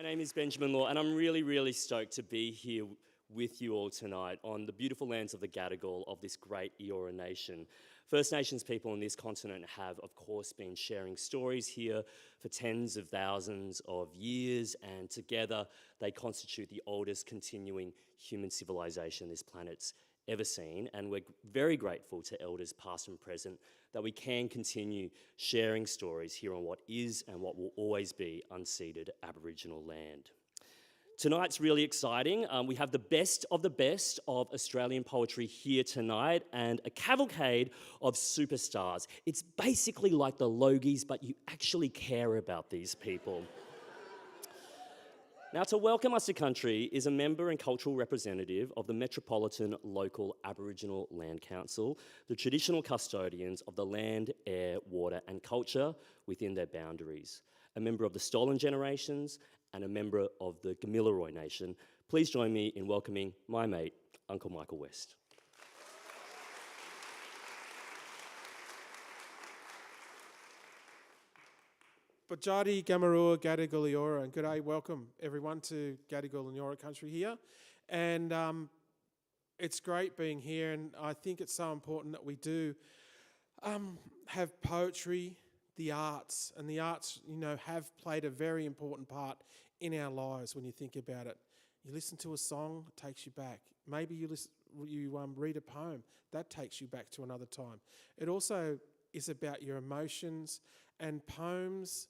My name is Benjamin Law, and I'm really stoked to be here with you all tonight on the beautiful lands of the Gadigal of this great Eora nation. First Nations people on this continent have, of course, been sharing stories here for tens of thousands of years, and together they constitute the oldest continuing human civilization this planet's ever seen. And we're very grateful to elders past and present that we can continue sharing stories here on what is and what will always be unceded Aboriginal land. Tonight's really exciting. We have the best of Australian poetry here tonight and a cavalcade of superstars. It's basically like the Logies, but you actually care about these people. Now, to welcome us to country is a member and cultural representative of the Metropolitan Local Aboriginal Land Council, the traditional custodians of the land, air, water and culture within their boundaries, a member of the Stolen Generations and a member of the Gamilaroi Nation. Please join me in welcoming my mate, Uncle Michael West. Bajadi Gamarua Gadigal Eora, and good day, welcome everyone to Gadigal and Eora country here. And it's great being here, and I think it's so important that we do have poetry, the arts, and the arts, you know, have played a very important part in our lives when you think about it. You listen to a song, it takes you back. Maybe you read a poem, that takes you back to another time. It also is about your emotions, and poems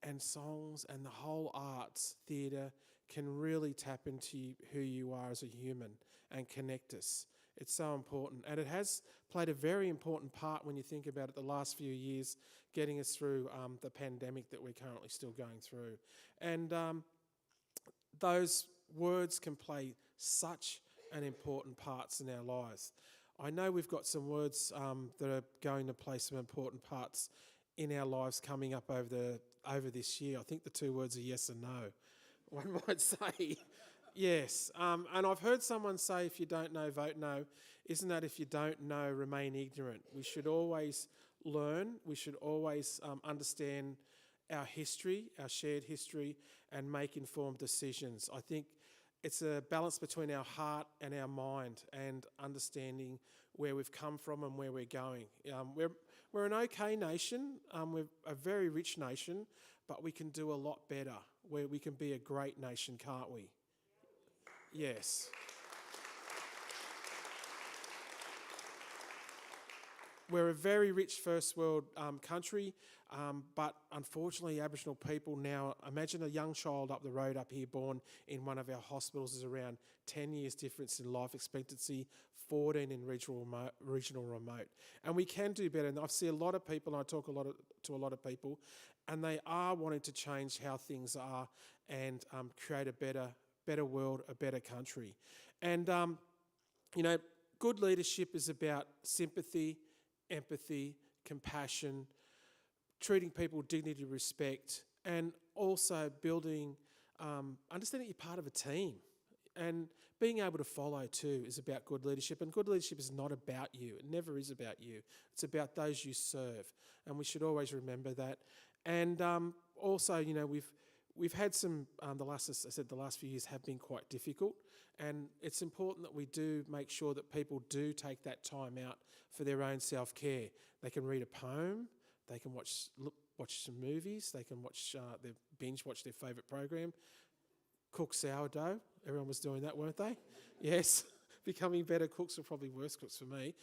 and songs and the whole arts, theatre, can really tap into who you are as a human and connect us. It's so important. And it has played a very important part when you think about it the last few years, getting us through the pandemic that we're currently still going through. And those words can play such an important parts in our lives. I know we've got some words that are going to play some important parts in our lives coming up over this year. I think the two words are yes and no. One might say yes. And I've heard someone say, if you don't know, vote no. Isn't that if you don't know, remain ignorant? We should always learn. We should always understand our history, our shared history, and make informed decisions. I think it's a balance between our heart and our mind and understanding where we've come from and where we're going. We're an okay nation, we're a very rich nation, but we can do a lot better. We can be a great nation, can't we? Yes. We're a very rich first world country, but unfortunately Aboriginal people now, imagine a young child up the road up here born in one of our hospitals is around 10 years difference in life expectancy, 14 in regional remote. And we can do better. And I see a lot of people, and I talk to a lot of people, and they are wanting to change how things are and create a better world, a better country. And, you know, good leadership is about sympathy, empathy, compassion, treating people with dignity, respect, and also building, understanding you're part of a team. And being able to follow too is about good leadership. And good leadership is not about you. It never is about you. It's about those you serve. And we should always remember that. And also, you know, we've had some, the last few years have been quite difficult. And it's important that we do make sure that people do take that time out for their own self-care. They can read a poem, they can watch some movies, they can binge watch their favourite program, cook sourdough. Everyone was doing that, weren't they? Yes, becoming better cooks, or probably worse cooks for me.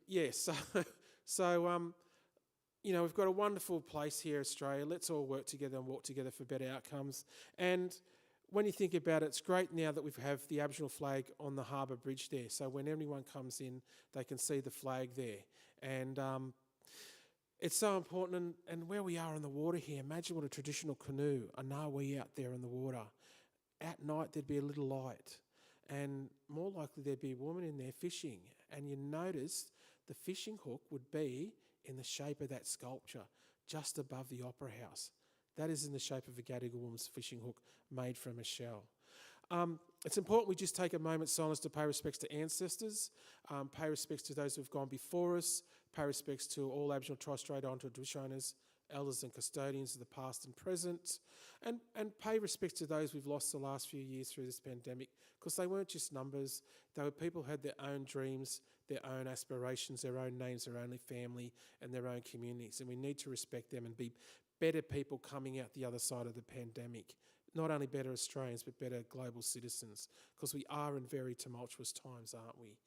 Yes, so you know, we've got a wonderful place here, Australia. Let's all work together and walk together for better outcomes. And when you think about it, it's great now that we have the Aboriginal flag on the Harbour Bridge there. So when anyone comes in, they can see the flag there. And it's so important. And where we are on the water here, imagine what a traditional canoe, a ngawi out there in the water. At night, there'd be a little light. And more likely, there'd be a woman in there fishing. And you notice the fishing hook would be in the shape of that sculpture, just above the Opera House. That is in the shape of a Gadigal woman's fishing hook made from a shell. It's important we just take a moment's silence to pay respects to ancestors, pay respects to those who have gone before us, pay respects to all Aboriginal, Torres Strait Islander tradition owners elders and custodians of the past and present, and pay respect to those we've lost the last few years through this pandemic, because they weren't just numbers. They were people who had their own dreams, their own aspirations, their own names, their own family, and their own communities. And we need to respect them and be better people coming out the other side of the pandemic. Not only better Australians, but better global citizens, because we are in very tumultuous times, aren't we?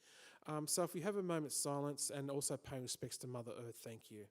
So if we have a moment's silence and also paying respects to Mother Earth, thank you.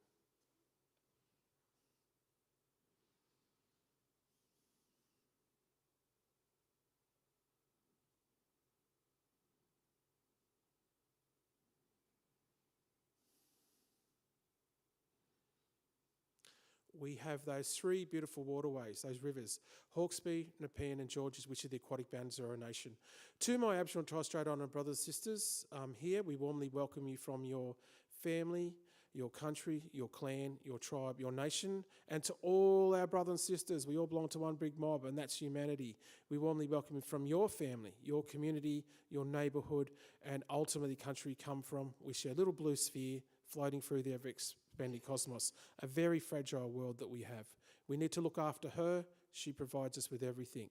We have those three beautiful waterways, those rivers, Hawkesbury, Nepean and Georges, which are the aquatic boundaries of our nation. To my Aboriginal and Torres Strait Islander brothers and sisters here, we warmly welcome you from your family, your country, your clan, your tribe, your nation, and to all our brothers and sisters. We all belong to one big mob, and that's humanity. We warmly welcome you from your family, your community, your neighbourhood, and ultimately the country you come from. We share a little blue sphere floating through the ever-expanding cosmos, a very fragile world that we have. We need to look after her. She provides us with everything.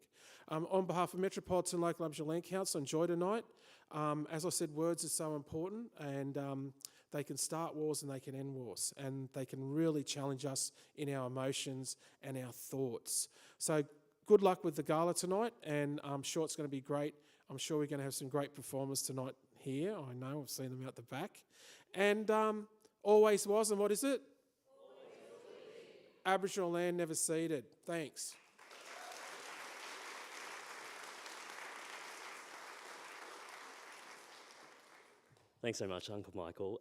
On behalf of Metropolitan Local Aboriginal Land Council, enjoy tonight. As I said, words are so important, and they can start wars and they can end wars, and they can really challenge us in our emotions and our thoughts. So good luck with the gala tonight, and I'm sure it's going to be great. I'm sure we're going to have some great performers tonight here. I know, I've seen them out the back. And always was, and what is it? Aboriginal land never ceded. Thanks. Thanks so much, Uncle Michael.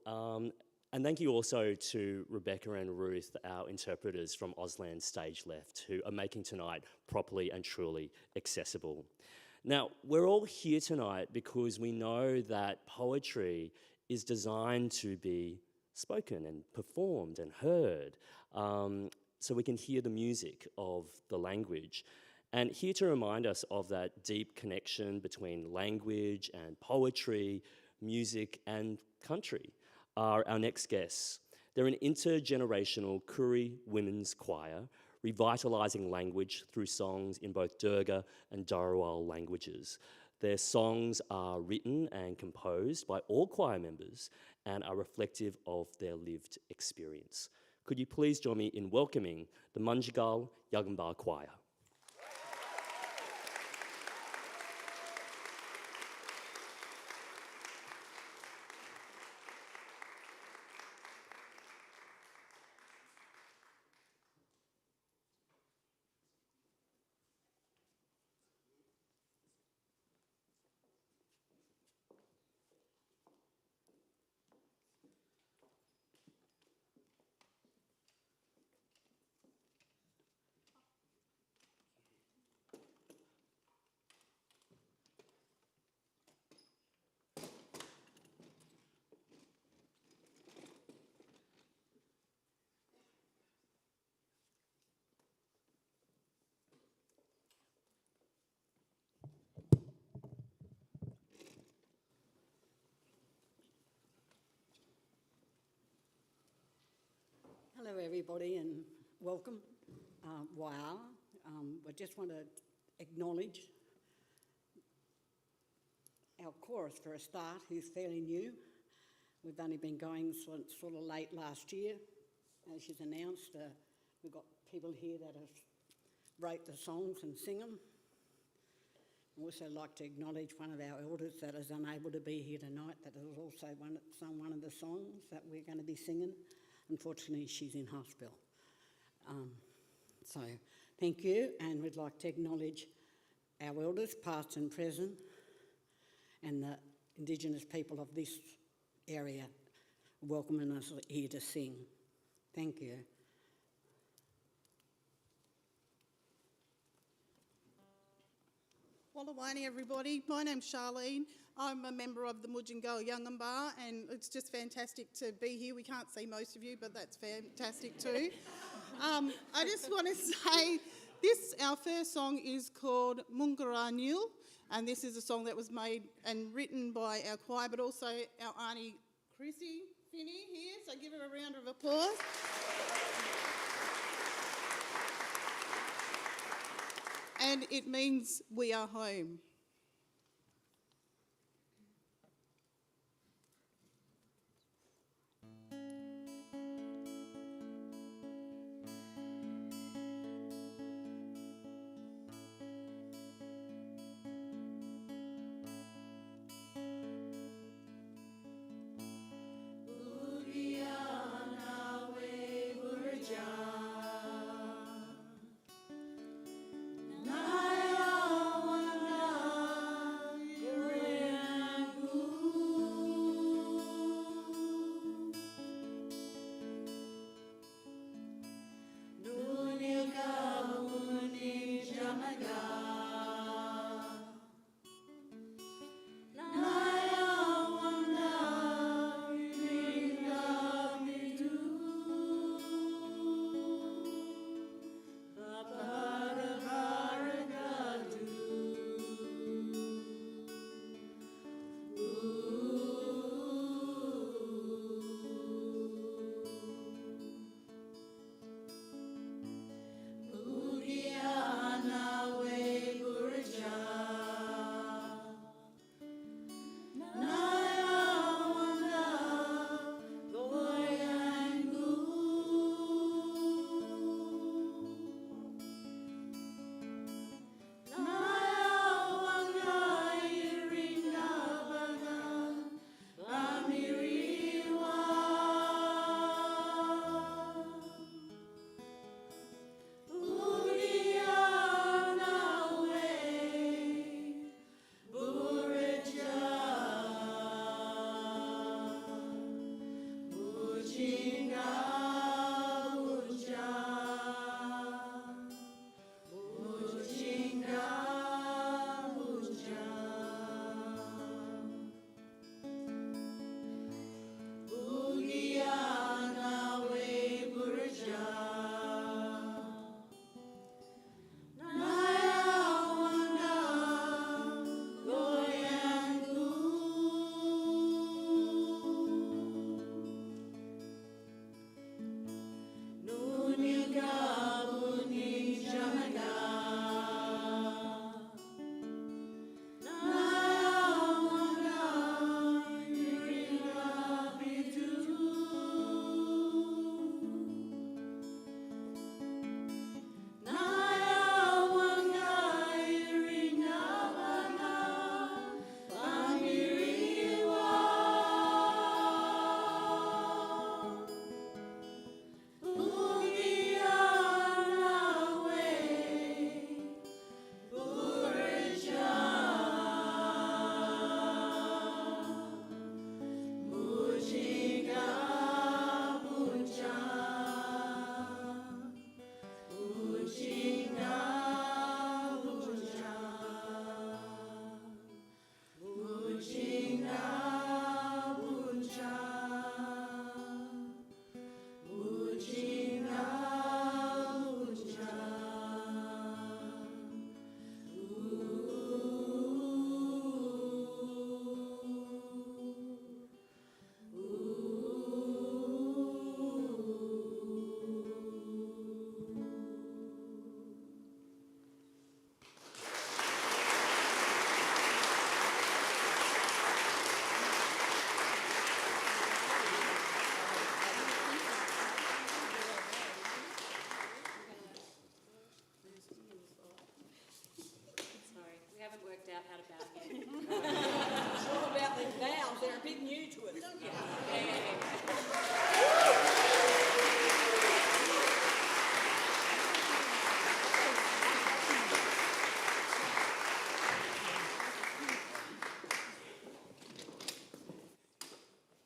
And thank you also to Rebecca and Ruth, our interpreters from Auslan Stage Left, who are making tonight properly and truly accessible. Now, we're all here tonight because we know that poetry is designed to be spoken and performed and heard, so we can hear the music of the language. And here to remind us of that deep connection between language and poetry, music and country are our next guests. They're an intergenerational Koori women's choir, revitalising language through songs in both Durga and Dharawal languages. Their songs are written and composed by all choir members and are reflective of their lived experience. Could you please join me in welcoming the Manjigal Yaganbar Choir? Hello everybody and welcome. Wow. I just want to acknowledge our chorus for a start, who's fairly new. We've only been going sort of late last year. As she's announced, we've got people here that have wrote the songs and sing them. I'd also like to acknowledge one of our elders that is unable to be here tonight, that has also sung one of the songs that we're going to be singing. Unfortunately, she's in hospital. So thank you, and we'd like to acknowledge our elders, past and present, and the Indigenous people of this area welcoming us here to sing. Thank you. Wallawani everybody, my name's Charmaine. I'm a member of the Mudjingaal Yangamba, and it's just fantastic to be here. We can't see most of you, but that's fantastic too. I just want to say our first song is called Mudjingaal, and this is a song that was made and written by our choir, but also our auntie Chrissy Finney here, so give her a round of applause. and it means we are home.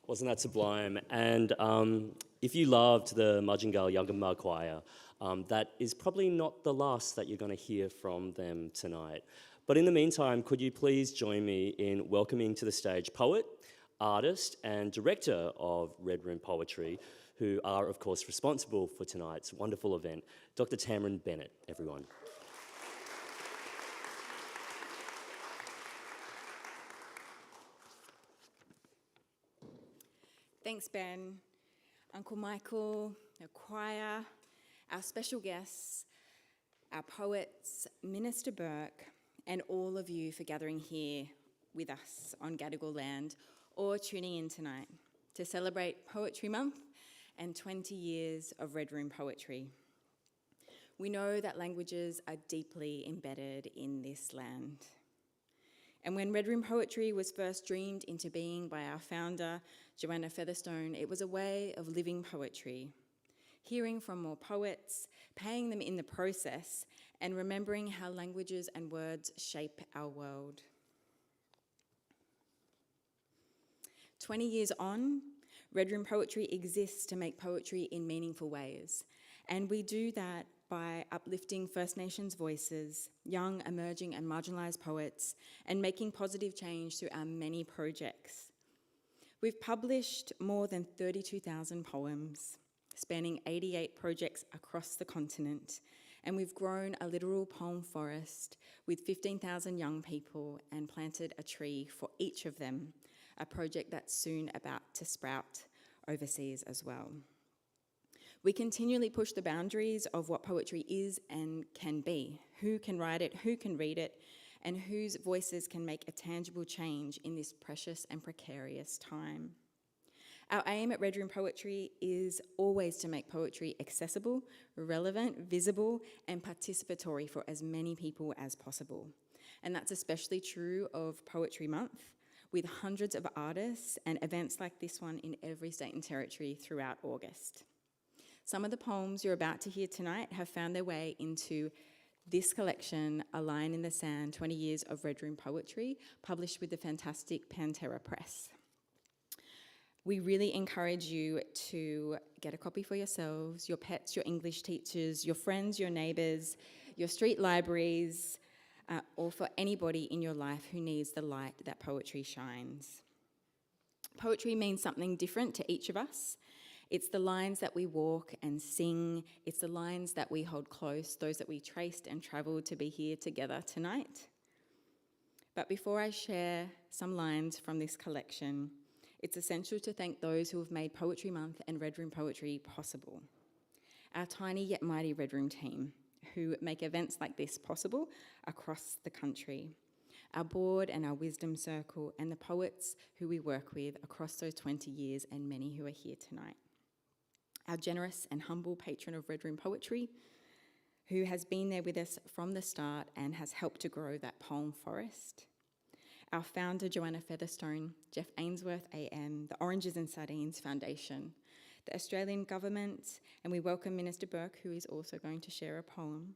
Wasn't that sublime? And if you loved the Mudjingaal Yaganbar choir, that is probably not the last that you're going to hear from them tonight. But in the meantime, could you please join me in welcoming to the stage poet, artist and director of Red Room Poetry, who are, of course, responsible for tonight's wonderful event, Dr. Tamron Bennett, everyone. Thanks, Ben, Uncle Michael, the choir, our special guests, our poets, Minister Burke, and all of you for gathering here with us on Gadigal land or tuning in tonight to celebrate Poetry Month and 20 years of Red Room poetry. We know that languages are deeply embedded in this land. And when Red Room poetry was first dreamed into being by our founder, Joanna Featherstone, it was a way of living poetry, hearing from more poets, paying them in the process, and remembering how languages and words shape our world. 20 years on, Red Room Poetry exists to make poetry in meaningful ways, and we do that by uplifting First Nations voices, young, emerging and marginalised poets, and making positive change through our many projects. We've published more than 32,000 poems, spanning 88 projects across the continent, and we've grown a literal poem forest with 15,000 young people and planted a tree for each of them, a project that's soon about to sprout overseas as well. We continually push the boundaries of what poetry is and can be, who can write it, who can read it, and whose voices can make a tangible change in this precious and precarious time. Our aim at Red Room Poetry is always to make poetry accessible, relevant, visible, and participatory for as many people as possible. And that's especially true of Poetry Month, with hundreds of artists and events like this one in every state and territory throughout August. Some of the poems you're about to hear tonight have found their way into this collection, A Line in the Sand, 20 Years of Red Room Poetry, published with the fantastic Pantera Press. We really encourage you to get a copy for yourselves, your pets, your English teachers, your friends, your neighbours, your street libraries, or for anybody in your life who needs the light that poetry shines. Poetry means something different to each of us. It's the lines that we walk and sing. It's the lines that we hold close, those that we traced and travelled to be here together tonight. But before I share some lines from this collection, it's essential to thank those who have made Poetry Month and Red Room Poetry possible. Our tiny yet mighty Red Room team, who make events like this possible across the country. Our board and our wisdom circle, and the poets who we work with across those 20 years, and many who are here tonight. Our generous and humble patron of Red Room Poetry, who has been there with us from the start and has helped to grow that poem forest. Our founder, Joanna Featherstone, Jeff Ainsworth AM, the Oranges and Sardines Foundation, the Australian Government, and we welcome Minister Burke, who is also going to share a poem.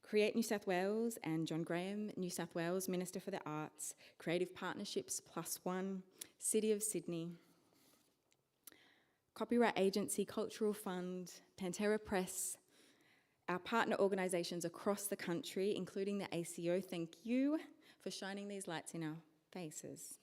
Create New South Wales and John Graham, New South Wales Minister for the Arts, Creative Partnerships +1, City of Sydney, Copyright Agency, Cultural Fund, Pantera Press, our partner organisations across the country, including the ACO, thank you for shining these lights in our faces.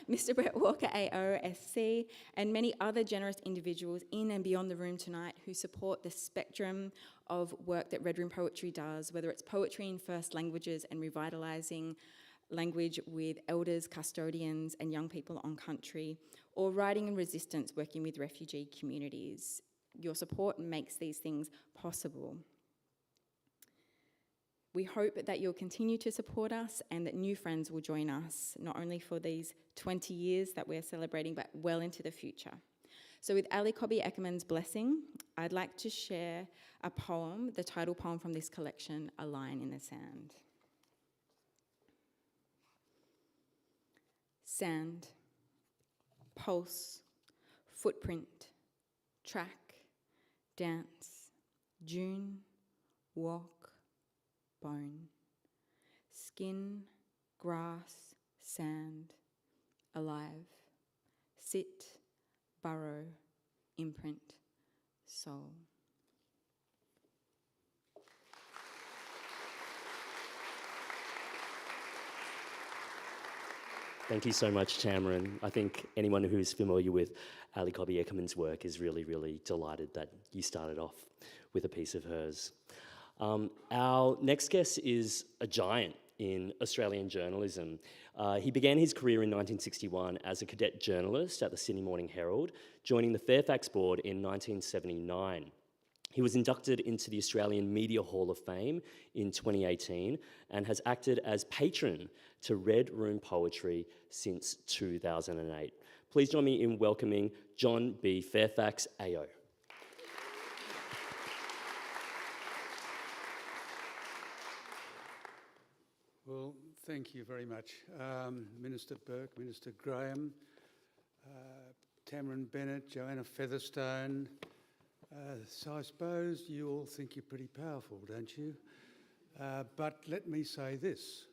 Mr. Brett Walker AO, SC, and many other generous individuals in and beyond the room tonight who support the spectrum of work that Red Room Poetry does, whether it's poetry in first languages and revitalising language with elders, custodians and young people on country, or writing in resistance, working with refugee communities. Your support makes these things possible. We hope that you'll continue to support us and that new friends will join us, not only for these 20 years that we're celebrating, but well into the future. So with Ali Cobby Eckermann's blessing, I'd like to share a poem, the title poem from this collection, A Line in the Sand. Sand, pulse, footprint, track, dance, dune, walk, bone, skin, grass, sand, alive, sit, burrow, imprint, soul. Thank you so much, Charmaine. I think anyone who's familiar with Ali Cobby Eckermann's work is really, really delighted that you started off with a piece of hers. Our next guest is a giant in Australian journalism. He began his career in 1961 as a cadet journalist at the Sydney Morning Herald, joining the Fairfax board in 1979. He was inducted into the Australian Media Hall of Fame in 2018 and has acted as patron to Red Room Poetry since 2008. Please join me in welcoming John B. Fairfax AO. Well, thank you very much. Minister Burke, Minister Graham, Tamron Bennett, Joanna Featherstone. So I suppose you all think you're pretty powerful, don't you? But let me say this,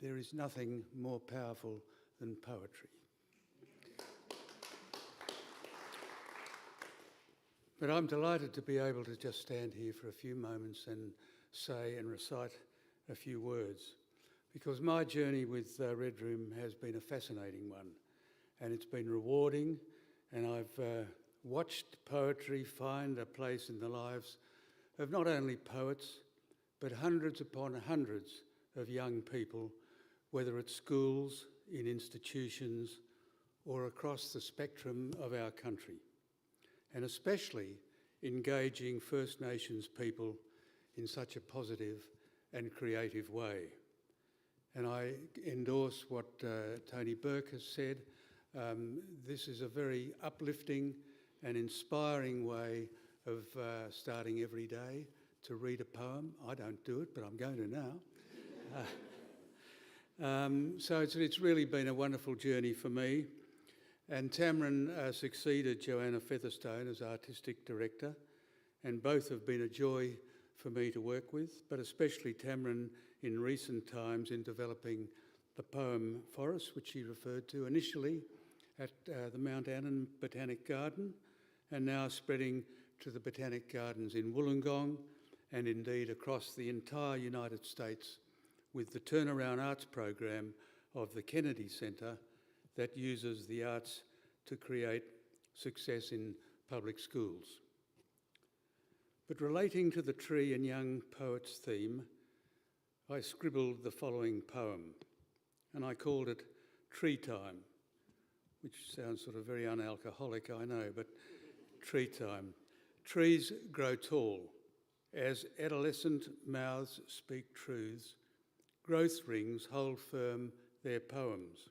there is nothing more powerful than poetry. But I'm delighted to be able to just stand here for a few moments and say and recite a few words, because my journey with Red Room has been a fascinating one, and it's been rewarding, and I've watched poetry find a place in the lives of not only poets, but hundreds upon hundreds of young people, whether at schools, in institutions, or across the spectrum of our country, and especially engaging First Nations people in such a positive and creative way. And I endorse what Tony Burke has said. This is a very uplifting and inspiring way of starting every day to read a poem. I don't do it, but I'm going to now. So it's really been a wonderful journey for me. And Tamron succeeded Joanna Featherstone as Artistic Director, and both have been a joy for me to work with, but especially Tamron in recent times in developing the poem Forest, which she referred to initially at the Mount Annan Botanic Garden, and now spreading to the Botanic Gardens in Wollongong, and indeed across the entire United States with the Turnaround Arts program of the Kennedy Centre that uses the arts to create success in public schools. But relating to the tree and young poets theme, I scribbled the following poem, and I called it Tree Time, which sounds sort of very unalcoholic, I know, but tree time. Trees grow tall as adolescent mouths speak truths. Growth rings hold firm their poems.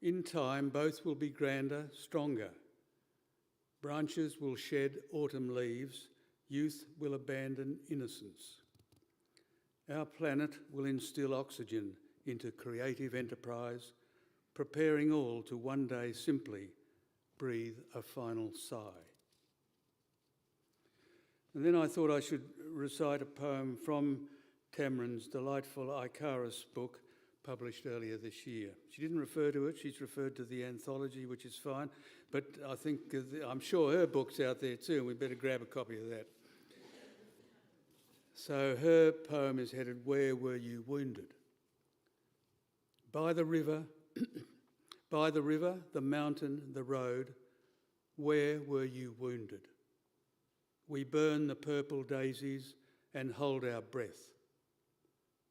In time, both will be grander, stronger. Branches will shed autumn leaves. Youth will abandon innocence. Our planet will instill oxygen into creative enterprise, preparing all to one day simply breathe a final sigh. And then I thought I should recite a poem from Tamron's delightful Icarus book, published earlier this year. She didn't refer to it, she's referred to the anthology, which is fine, but I think, I'm sure her book's out there too, and we better grab a copy of that. So her poem is headed, Where Were You Wounded? By the river, the mountain, the road, where were you wounded? We burn the purple daisies and hold our breath.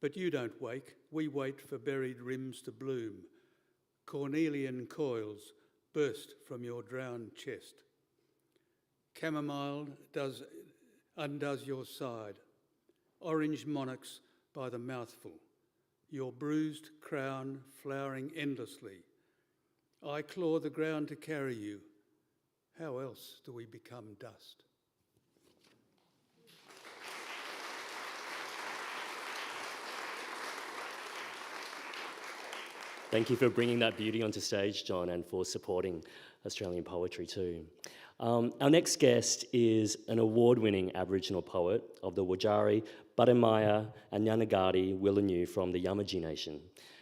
But you don't wake, we wait for buried rims to bloom. Cornelian coils burst from your drowned chest. Chamomile undoes your side. Orange monarchs by the mouthful. Your bruised crown flowering endlessly. I claw the ground to carry you. How else do we become dust? Thank you for bringing that beauty onto stage, John, and for supporting Australian poetry too. Our next guest is an award-winning Aboriginal poet of the Wurundjeri, Badimaya and Yanagadi Willinyu from the Yamatji Nation.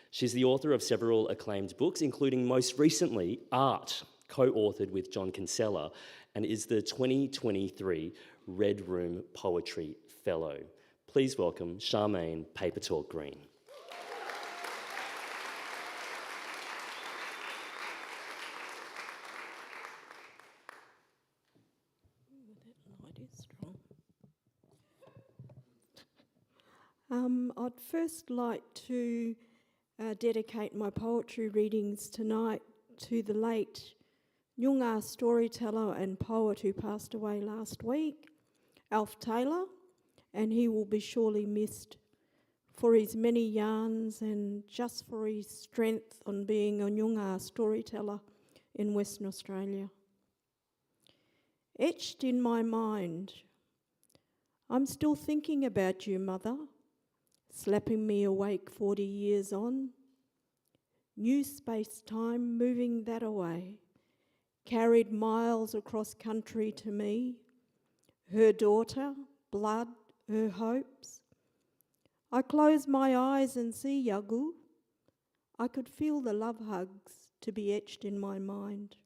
She's the author of several acclaimed books, including most recently Art, co-authored with John Kinsella, and is the 2023 Red Room Poetry Fellow. Please welcome Charmaine Papertalk Green. I'd first like to dedicate my poetry readings tonight to the late Noongar storyteller and poet who passed away last week, Alf Taylor, and he will be surely missed for his many yarns and just for his strength on being a Nyunga storyteller in Western Australia. Etched in my mind, I'm still thinking about you, Mother, slapping me awake 40 years on. New space-time moving that away, carried miles across country to me, her daughter, blood, her hopes. I close my eyes and see Yagu. I could feel the love hugs to be etched in my mind.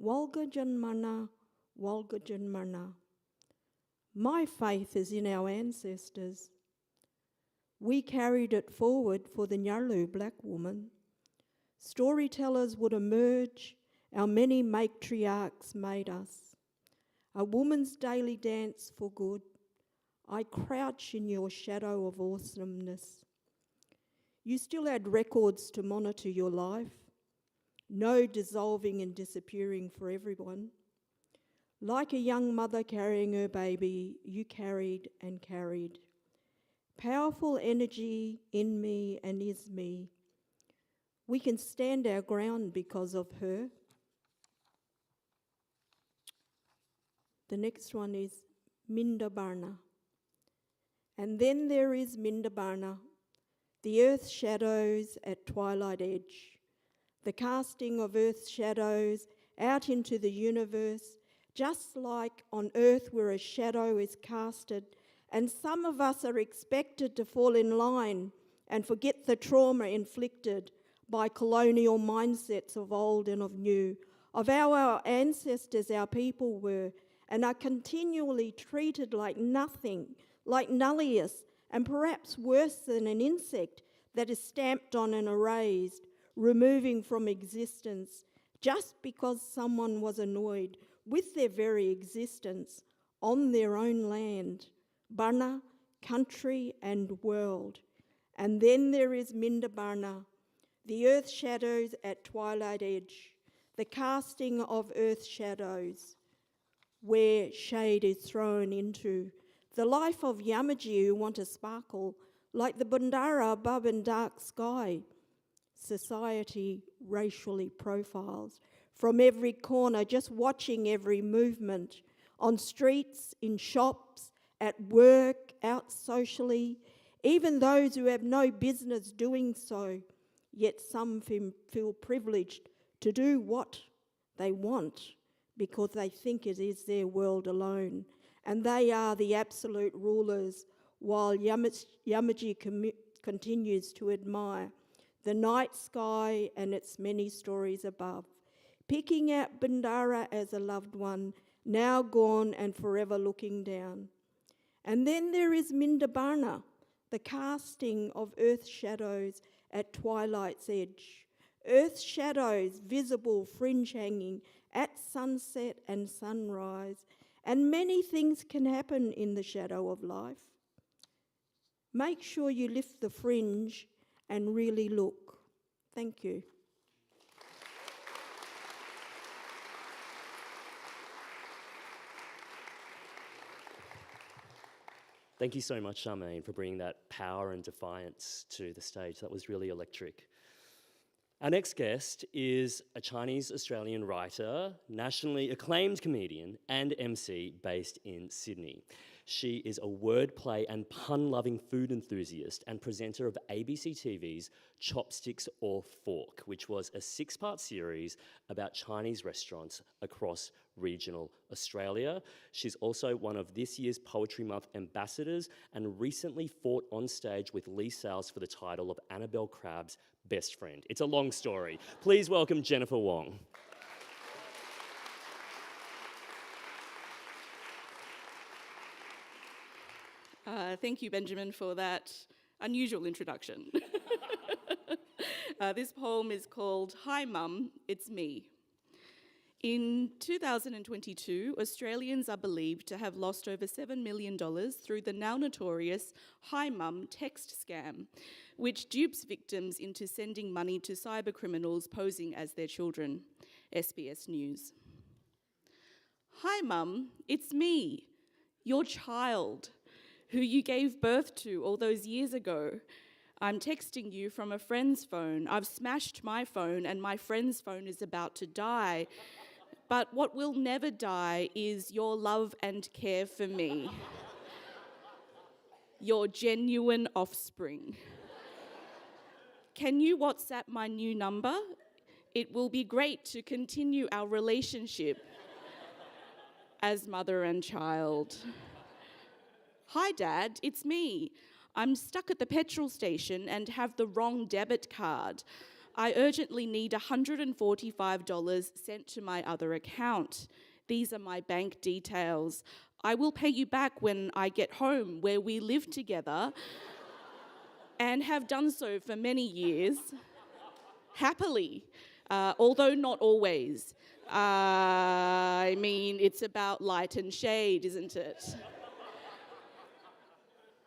Walga Janmana, Walga Janmana. My faith is in our ancestors. We carried it forward for the Nyarlu black woman. Storytellers would emerge, our many matriarchs made us. A woman's daily dance for good. I crouch in your shadow of awesomeness. You still had records to monitor your life. No dissolving and disappearing for everyone. Like a young mother carrying her baby, you carried and carried. Powerful energy in me and is me. We can stand our ground because of her. The next one is Mindabarna. And then there is Mindabarna, the earth's shadows at twilight edge, the casting of earth's shadows out into the universe, just like on earth where a shadow is casted, and some of us are expected to fall in line and forget the trauma inflicted by colonial mindsets of old and of new, of how our ancestors, our people were, and are continually treated like nothing, like nullius, and perhaps worse than an insect that is stamped on and erased, removing from existence, just because someone was annoyed with their very existence on their own land, Barna, country and world. And then there is Mindabarna, the earth shadows at twilight edge, the casting of earth shadows, where shade is thrown into the life of Yamaji who want to sparkle like the Bundara above in dark sky. Society racially profiles from every corner, just watching every movement on streets, in shops, at work, out socially, even those who have no business doing so, yet some feel privileged to do what they want because they think it is their world alone. And they are the absolute rulers, while Yamaji continues to admire the night sky and its many stories above, picking out Bundara as a loved one, now gone and forever looking down. And then there is Mindabarna, the casting of earth shadows at twilight's edge. Earth shadows visible, fringe hanging at sunset and sunrise. And many things can happen in the shadow of life. Make sure you lift the fringe and really look. Thank you. Thank you so much, Charmaine, for bringing that power and defiance to the stage. That was really electric. Our next guest is a Chinese-Australian writer, nationally acclaimed comedian and MC based in Sydney. She is a wordplay and pun-loving food enthusiast and presenter of ABC TV's Chopsticks or Fork, which was a 6-part series about Chinese restaurants across regional Australia. She's also one of this year's Poetry Month ambassadors and recently fought on stage with Lee Sales for the title of Annabelle Crabb's best friend. It's a long story. Please welcome Jennifer Wong. Thank you, Benjamin, for that unusual introduction. This poem is called Hi Mum, It's Me. In 2022, Australians are believed to have lost over $7 million through the now notorious Hi Mum text scam, which dupes victims into sending money to cyber criminals posing as their children. SBS News. Hi Mum, it's me. your child, who you gave birth to all those years ago. I'm texting you from a friend's phone. I've smashed my phone and my friend's phone is about to die. But what will never die is your love and care for me. Your genuine offspring. Can you WhatsApp my new number? It will be great to continue our relationship as mother and child. Hi, Dad, it's me. I'm stuck at the petrol station and have the wrong debit card. I urgently need $145 sent to my other account. These are my bank details. I will pay you back when I get home, where we live together and have done so for many years, happily, although not always. I mean, it's about light and shade, isn't it?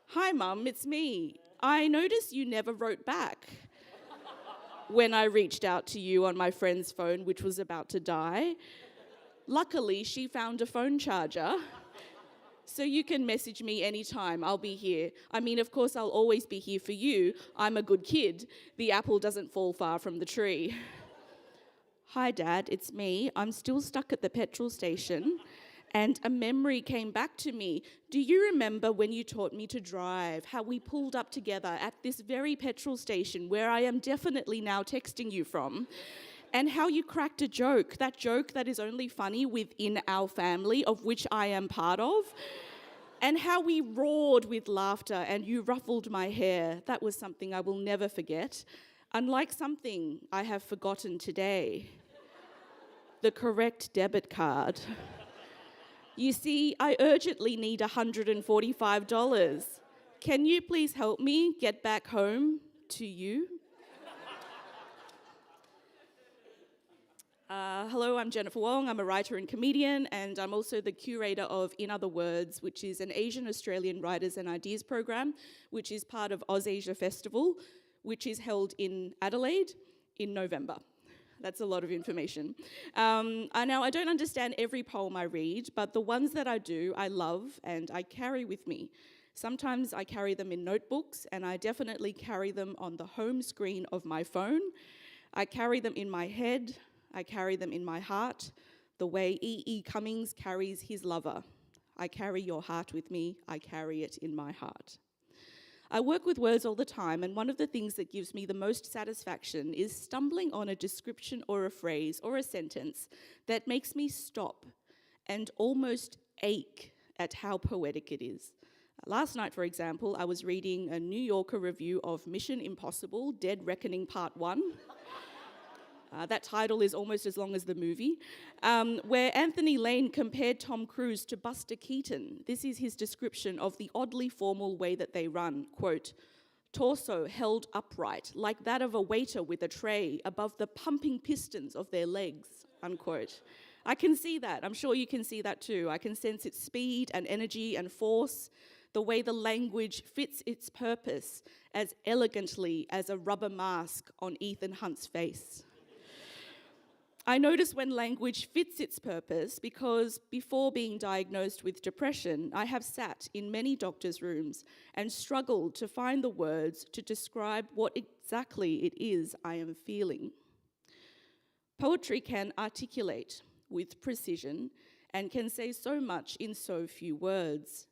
Hi, Mum, it's me. I noticed you never wrote back when I reached out to you on my friend's phone, which was about to die. Luckily, she found a phone charger, so you can message me anytime. I'll be here. I mean, of course, I'll always be here for you. I'm a good kid. The apple doesn't fall far from the tree. Hi, Dad, it's me. I'm still stuck at the petrol station. And a memory came back to me. Do you remember when you taught me to drive, how we pulled up together at this very petrol station where I am definitely now texting you from, and how you cracked a joke that is only funny within our family, of which I am part of, and how we roared with laughter and you ruffled my hair? That was something I will never forget, unlike something I have forgotten today. The correct debit card. You see, I urgently need $145. Can you please help me get back home to you? Hello, I'm Jennifer Wong. I'm a writer and comedian, and I'm also the curator of In Other Words, which is an Asian Australian Writers and Ideas program, which is part of AusAsia Festival, which is held in Adelaide in November. That's a lot of information. I don't understand every poem I read, but the ones that I do, I love and I carry with me. Sometimes I carry them in notebooks, and I definitely carry them on the home screen of my phone. I carry them in my head. I carry them in my heart, the way E.E. Cummings carries his lover. I carry your heart with me. I carry it in my heart. I work with words all the time, and one of the things that gives me the most satisfaction is stumbling on a description or a phrase or a sentence that makes me stop and almost ache at how poetic it is. Last night, for example, I was reading a New Yorker review of Mission Impossible: Dead Reckoning Part 1. That title is almost as long as the movie, where Anthony Lane compared Tom Cruise to Buster Keaton. This is his description of the oddly formal way that they run. Quote, torso held upright, like that of a waiter with a tray above the pumping pistons of their legs, unquote. I can see that. I'm sure you can see that too. I can sense its speed and energy and force, the way the language fits its purpose as elegantly as a rubber mask on Ethan Hunt's face. I notice when language fits its purpose because before being diagnosed with depression, I have sat in many doctors' rooms and struggled to find the words to describe what exactly it is I am feeling. Poetry can articulate with precision and can say so much in so few words.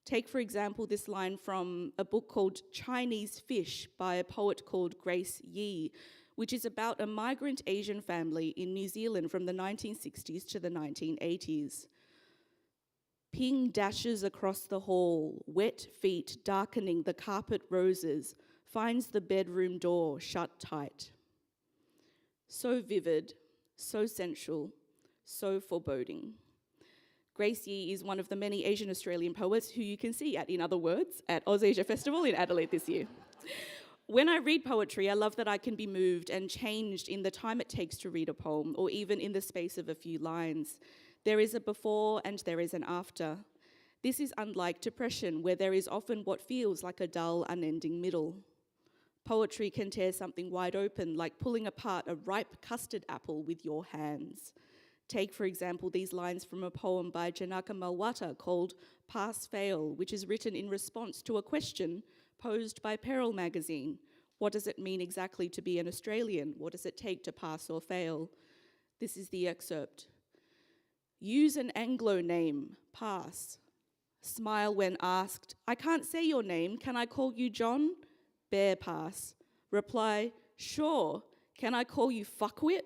Take, for example, this line from a book called Chinese Fish by a poet called Grace Yee, which is about a migrant Asian family in New Zealand from the 1960s to the 1980s. Ping dashes across the hall, wet feet darkening the carpet roses, finds the bedroom door shut tight. So vivid, so sensual, so foreboding. Grace Yee is one of the many Asian Australian poets who you can see at In Other Words at AusAsia Festival in Adelaide this year. When I read poetry, I love that I can be moved and changed in the time it takes to read a poem, or even in the space of a few lines. There is a before and there is an after. This is unlike depression, where there is often what feels like a dull, unending middle. Poetry can tear something wide open, like pulling apart a ripe custard apple with your hands. Take, for example, these lines from a poem by Janaka Malwata called Pass Fail, which is written in response to a question posed by Peril magazine. What does it mean exactly to be an Australian? What does it take to pass or fail? This is the excerpt. Use an Anglo name, pass. Smile when asked, I can't say your name, can I call you John? Bear pass. Reply, sure, can I call you fuckwit?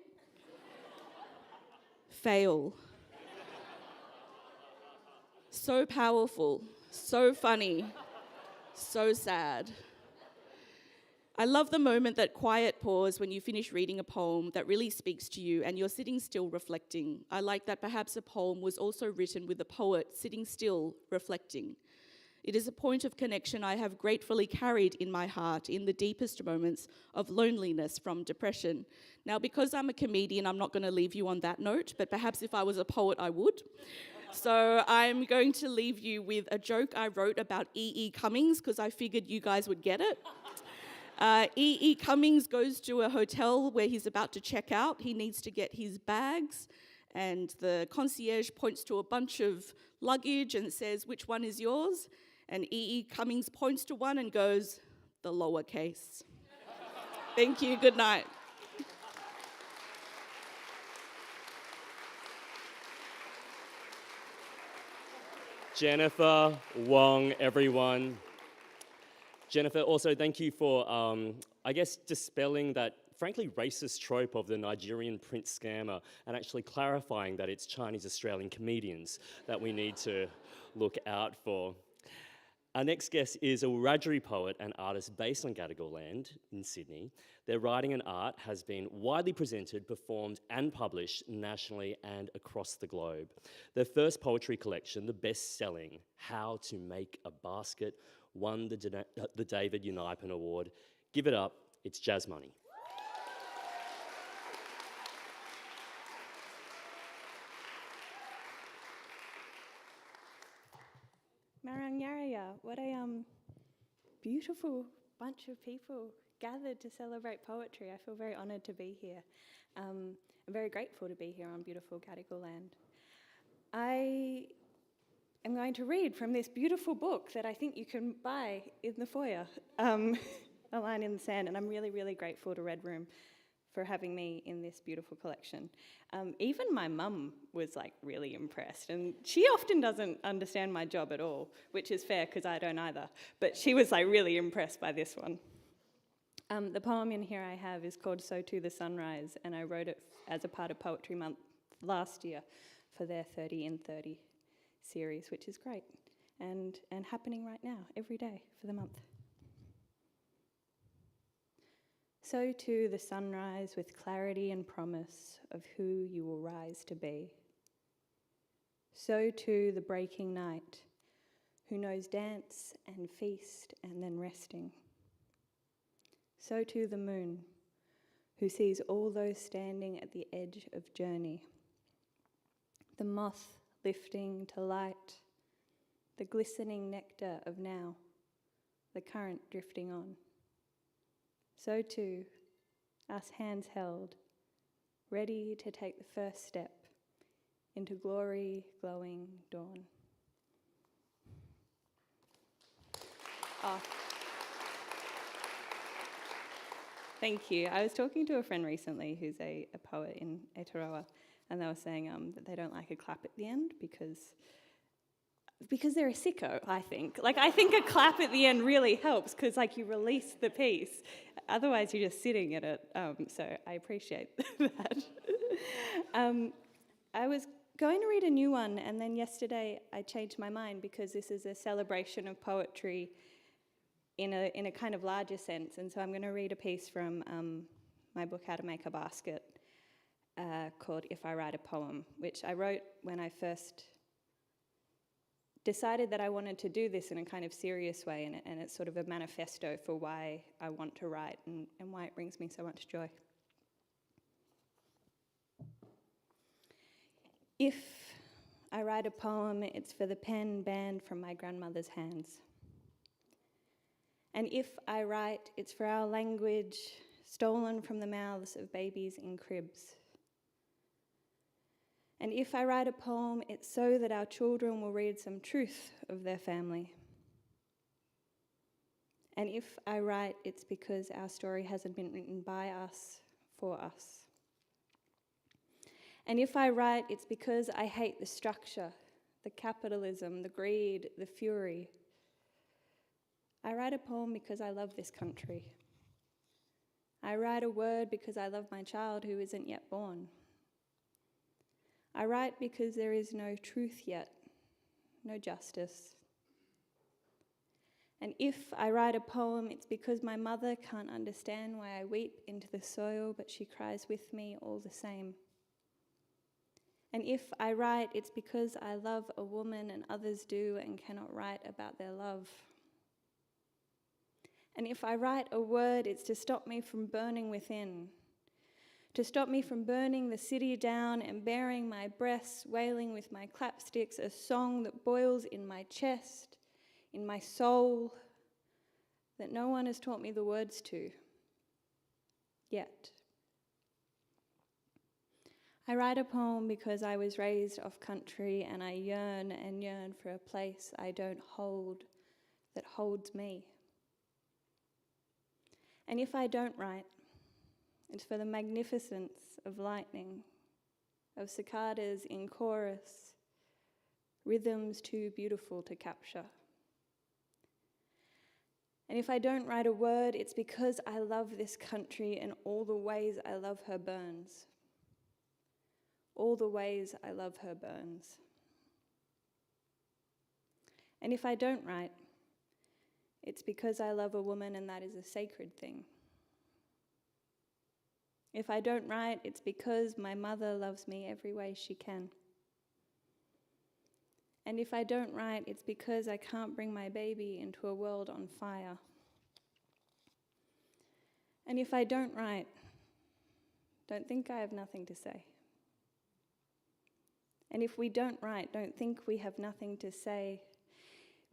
Fail. So powerful, so funny, so sad. I love the moment, that quiet pause when you finish reading a poem that really speaks to you and you're sitting still reflecting. I like that perhaps a poem was also written with a poet sitting still reflecting. It is a point of connection I have gratefully carried in my heart in the deepest moments of loneliness from depression. Now, because I'm a comedian, I'm not going to leave you on that note, but perhaps if I was a poet, I would. So I'm going to leave you with a joke I wrote about E.E. Cummings, because I figured you guys would get it. E.E. Cummings goes to a hotel where he's about to check out. He needs to get his bags, and the concierge points to a bunch of luggage and says, which one is yours? And E.E. Cummings points to one and goes, the lowercase. Thank you, good night. Jennifer Wong, everyone. Jennifer, also thank you for, I guess, dispelling that frankly racist trope of the Nigerian prince scammer and actually clarifying that it's Chinese Australian comedians that we need to look out for. Our next guest is a Wiradjuri poet and artist based on Gadigal land in Sydney. Their writing and art has been widely presented, performed and published nationally and across the globe. Their first poetry collection, the best-selling How to Make a Basket, won the David Unipen Award. Give it up, it's Jazz Money. Marangaraja, what a beautiful bunch of people gathered to celebrate poetry. I feel very honoured to be here. I'm very grateful to be here on beautiful Gadigal land. I am going to read from this beautiful book that I think you can buy in the foyer, A Line in the Sand, and I'm really, really grateful to Red Room for having me in this beautiful collection. Even my mum was like really impressed, and she often doesn't understand my job at all, which is fair because I don't either, but she was like really impressed by this one. The poem in here I have is called So To the Sunrise, and I wrote it as a part of Poetry Month last year for their 30 in 30 series, which is great, and happening right now, every day for the month. So to the sunrise with clarity and promise of who you will rise to be. So to the breaking night, who knows dance and feast and then resting. So to the moon, who sees all those standing at the edge of journey. The moth lifting to light, the glistening nectar of now, the current drifting on. So too, us hands held, ready to take the first step into glory, glowing dawn. Oh. Thank you. I was talking to a friend recently who's a poet in Aotearoa, and they were saying that they don't like a clap at the end because they're a sicko, I think. Like, I think a clap at the end really helps because, like, you release the piece. Otherwise, you're just sitting in it. So I appreciate that. I was going to read a new one, and then yesterday I changed my mind because this is a celebration of poetry in a kind of larger sense. And so I'm going to read a piece from my book, How to Make a Basket, called If I Write a Poem, which I wrote when I first decided that I wanted to do this in a kind of serious way, and it's sort of a manifesto for why I want to write and why it brings me so much joy. If I write a poem, it's for the pen banned from my grandmother's hands. And if I write, it's for our language stolen from the mouths of babies in cribs. And if I write a poem, it's so that our children will read some truth of their family. And if I write, it's because our story hasn't been written by us, for us. And if I write, it's because I hate the structure, the capitalism, the greed, the fury. I write a poem because I love this country. I write a word because I love my child who isn't yet born. I write because there is no truth yet, no justice. And if I write a poem, it's because my mother can't understand why I weep into the soil, but she cries with me all the same. And if I write, it's because I love a woman and others do and cannot write about their love. And if I write a word, it's to stop me from burning within, to stop me from burning the city down and bearing my breasts, wailing with my clapsticks, a song that boils in my chest, in my soul, that no one has taught me the words to, yet. I write a poem because I was raised off country and I yearn and yearn for a place I don't hold that holds me. And if I don't write, it's for the magnificence of lightning, of cicadas in chorus, rhythms too beautiful to capture. And if I don't write a word, it's because I love this country and all the ways I love her burns. All the ways I love her burns. And if I don't write, it's because I love a woman and that is a sacred thing. If I don't write, it's because my mother loves me every way she can. And if I don't write, it's because I can't bring my baby into a world on fire. And if I don't write, don't think I have nothing to say. And if we don't write, don't think we have nothing to say,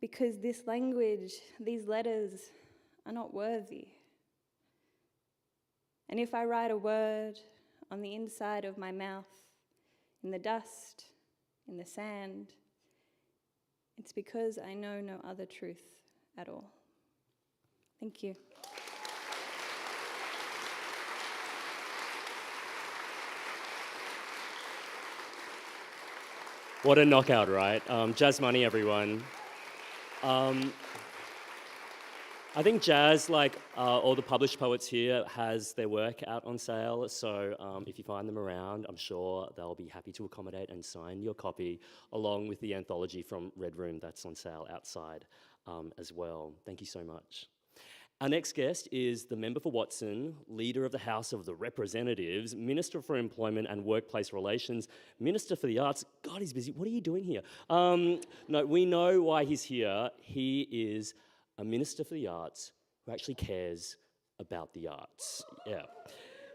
because this language, these letters, are not worthy. And if I write a word on the inside of my mouth, in the dust, in the sand, it's because I know no other truth at all. Thank you. What a knockout, right? Jazz Money, everyone. I think Jazz, like all the published poets here, has their work out on sale. So if you find them around, I'm sure they'll be happy to accommodate and sign your copy, along with the anthology from Red Room that's on sale outside as well. Thank you so much. Our next guest is the member for Watson, Leader of the House of the Representatives, Minister for Employment and Workplace Relations, Minister for the Arts. God, he's busy. What are you doing here? No, we know why he's here. He is a Minister for the Arts who actually cares about the arts. Yeah.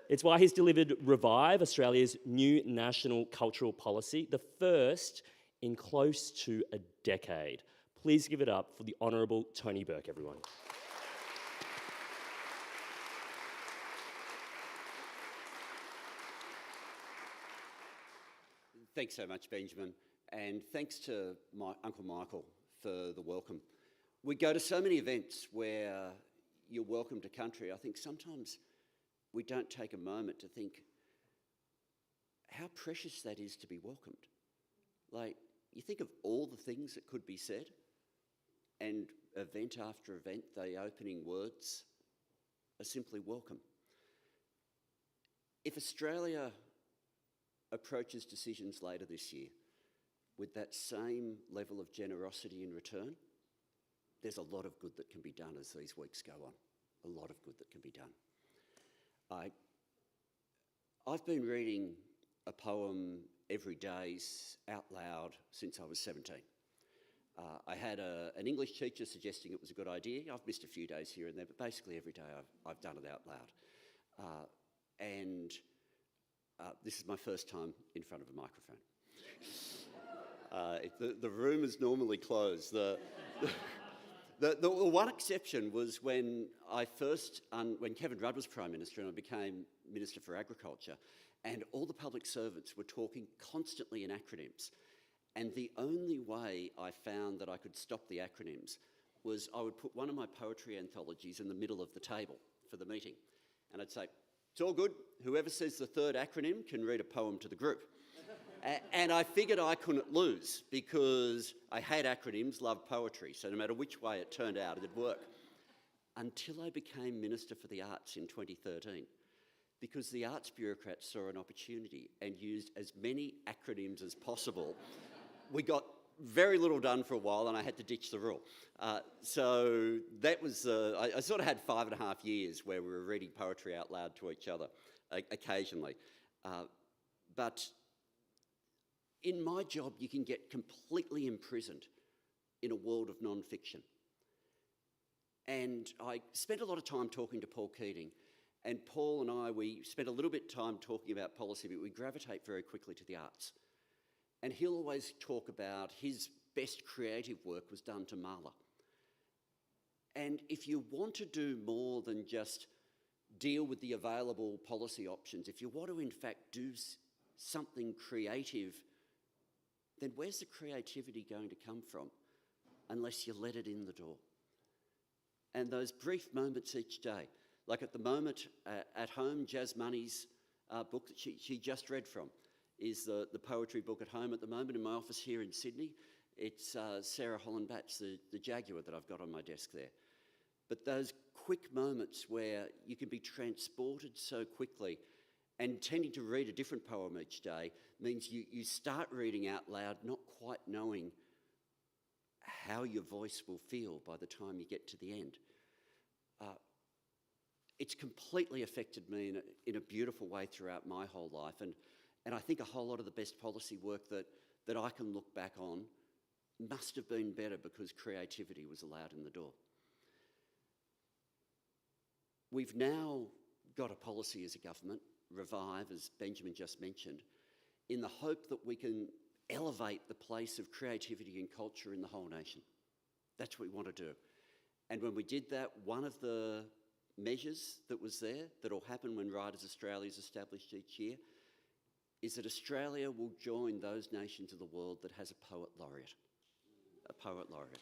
It's why he's delivered Revive, Australia's new national cultural policy, the first in close to a decade. Please give it up for the Honourable Tony Burke, everyone. Thanks so much, Benjamin, and thanks to my Uncle Michael for the welcome. We go to so many events where you're welcome to country. I think sometimes we don't take a moment to think how precious that is to be welcomed. Like, you think of all the things that could be said, and event after event, the opening words are simply welcome. If Australia approaches decisions later this year with that same level of generosity in return, there's a lot of good that can be done as these weeks go on. A lot of good that can be done. I've been reading a poem every day out loud since I was 17. I had an English teacher suggesting it was a good idea. I've missed a few days here and there, but basically every day I've done it out loud. This is my first time in front of a microphone. The room is normally closed. The one exception was when when Kevin Rudd was Prime Minister and I became Minister for Agriculture, and all the public servants were talking constantly in acronyms. And the only way I found that I could stop the acronyms was I would put one of my poetry anthologies in the middle of the table for the meeting. And I'd say, it's all good, whoever says the third acronym can read a poem to the group. And I figured I couldn't lose because I hate acronyms, love poetry, so no matter which way it turned out, it'd work. Until I became Minister for the Arts in 2013, because the arts bureaucrats saw an opportunity and used as many acronyms as possible. We got very little done for a while and I had to ditch the rule. So that was, I sort of had 5.5 years where we were reading poetry out loud to each other occasionally. But in my job, you can get completely imprisoned in a world of non-fiction. And I spent a lot of time talking to Paul Keating, and Paul and I, we spent a little bit of time talking about policy, but we gravitate very quickly to the arts. And he'll always talk about his best creative work was done to Marla. And if you want to do more than just deal with the available policy options, if you want to in fact do something creative, then where's the creativity going to come from unless you let it in the door? And those brief moments each day, like at the moment at home, Jazz Money's book that she just read from is the poetry book at home at the moment in my office here in Sydney. It's Sarah Holland-Batt's the Jaguar that I've got on my desk there. But those quick moments where you can be transported so quickly, and tending to read a different poem each day means you start reading out loud not quite knowing how your voice will feel by the time you get to the end. It's completely affected me in a beautiful way throughout my whole life, and I think a whole lot of the best policy work that I can look back on must have been better because creativity was allowed in the door. We've now got a policy as a government, Revive, as Benjamin just mentioned, in the hope that we can elevate the place of creativity and culture in the whole nation. That's what we want to do. And when we did that, one of the measures that was there, that will happen when Writers Australia is established each year, is that Australia will join those nations of the world that has a poet laureate. A poet laureate.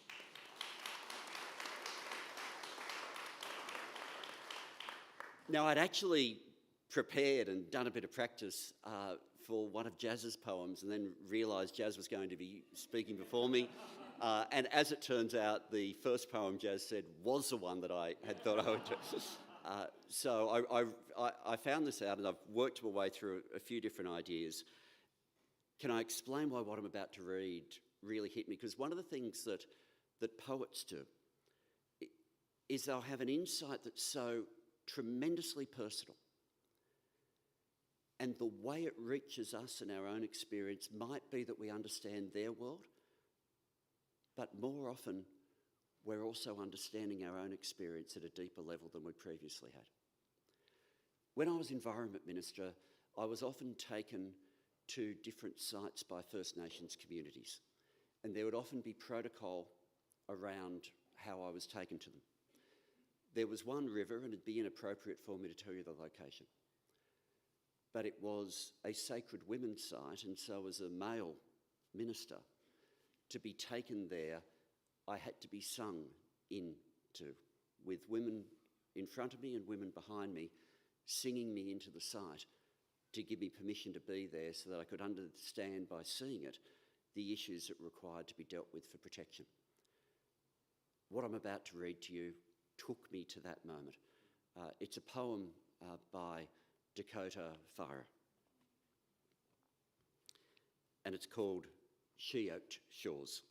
Now, I'd actually prepared and done a bit of practice for one of Jazz's poems and then realised Jazz was going to be speaking before me. And as it turns out, the first poem Jazz said was the one that I had thought I would do. So I found this out and I've worked my way through a few different ideas. Can I explain why what I'm about to read really hit me? Because one of the things that poets do is they'll have an insight that's so tremendously personal. And the way it reaches us in our own experience might be that we understand their world, but more often we're also understanding our own experience at a deeper level than we previously had. When I was Environment Minister, I was often taken to different sites by First Nations communities, and there would often be protocol around how I was taken to them. There was one river, and it'd be inappropriate for me to tell you the location, but it was a sacred women's site, and so as a male minister, to be taken there, I had to be sung into, with women in front of me and women behind me, singing me into the site to give me permission to be there so that I could understand by seeing it the issues that were required to be dealt with for protection. What I'm about to read to you took me to that moment. It's a poem by Dakota Farah, and it's called She-Oaked Shores.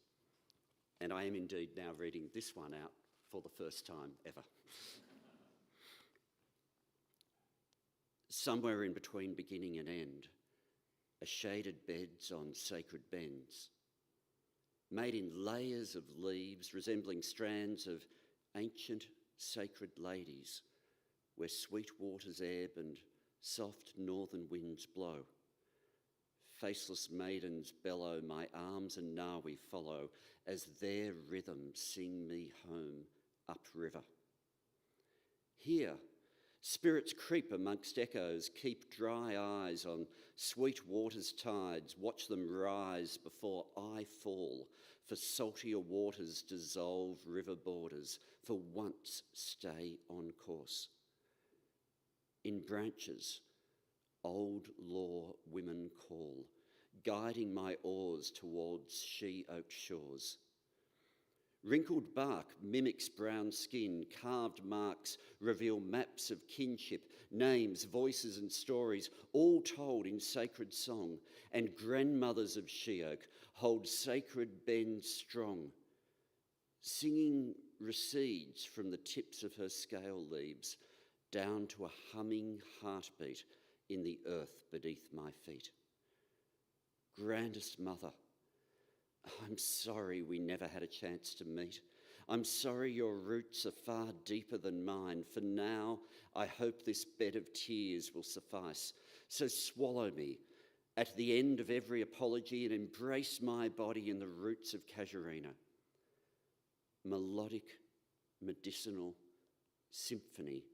And I am indeed now reading this one out for the first time ever. Somewhere in between beginning and end, are shaded beds on sacred bends, made in layers of leaves resembling strands of ancient sacred ladies, where sweet waters ebb and soft northern winds blow. faceless maidens bellow, my arms and Nawi follow, as their rhythm sing me home upriver. Here, spirits creep amongst echoes, keep dry eyes on sweet water's tides, watch them rise before I fall, for saltier waters dissolve river borders, for once stay on course. In branches, old law women call, guiding my oars towards she-oaked shores. Wrinkled bark mimics brown skin, carved marks reveal maps of kinship, names, voices and stories, all told in sacred song, and grandmothers of she-oak hold sacred bends strong. Singing recedes from the tips of her scale leaves down to a humming heartbeat in the earth beneath my feet. Grandest mother, I'm sorry we never had a chance to meet. I'm sorry your roots are far deeper than mine. For now, I hope this bed of tears will suffice. So swallow me at the end of every apology and embrace my body in the roots of casuarina. Melodic, medicinal symphony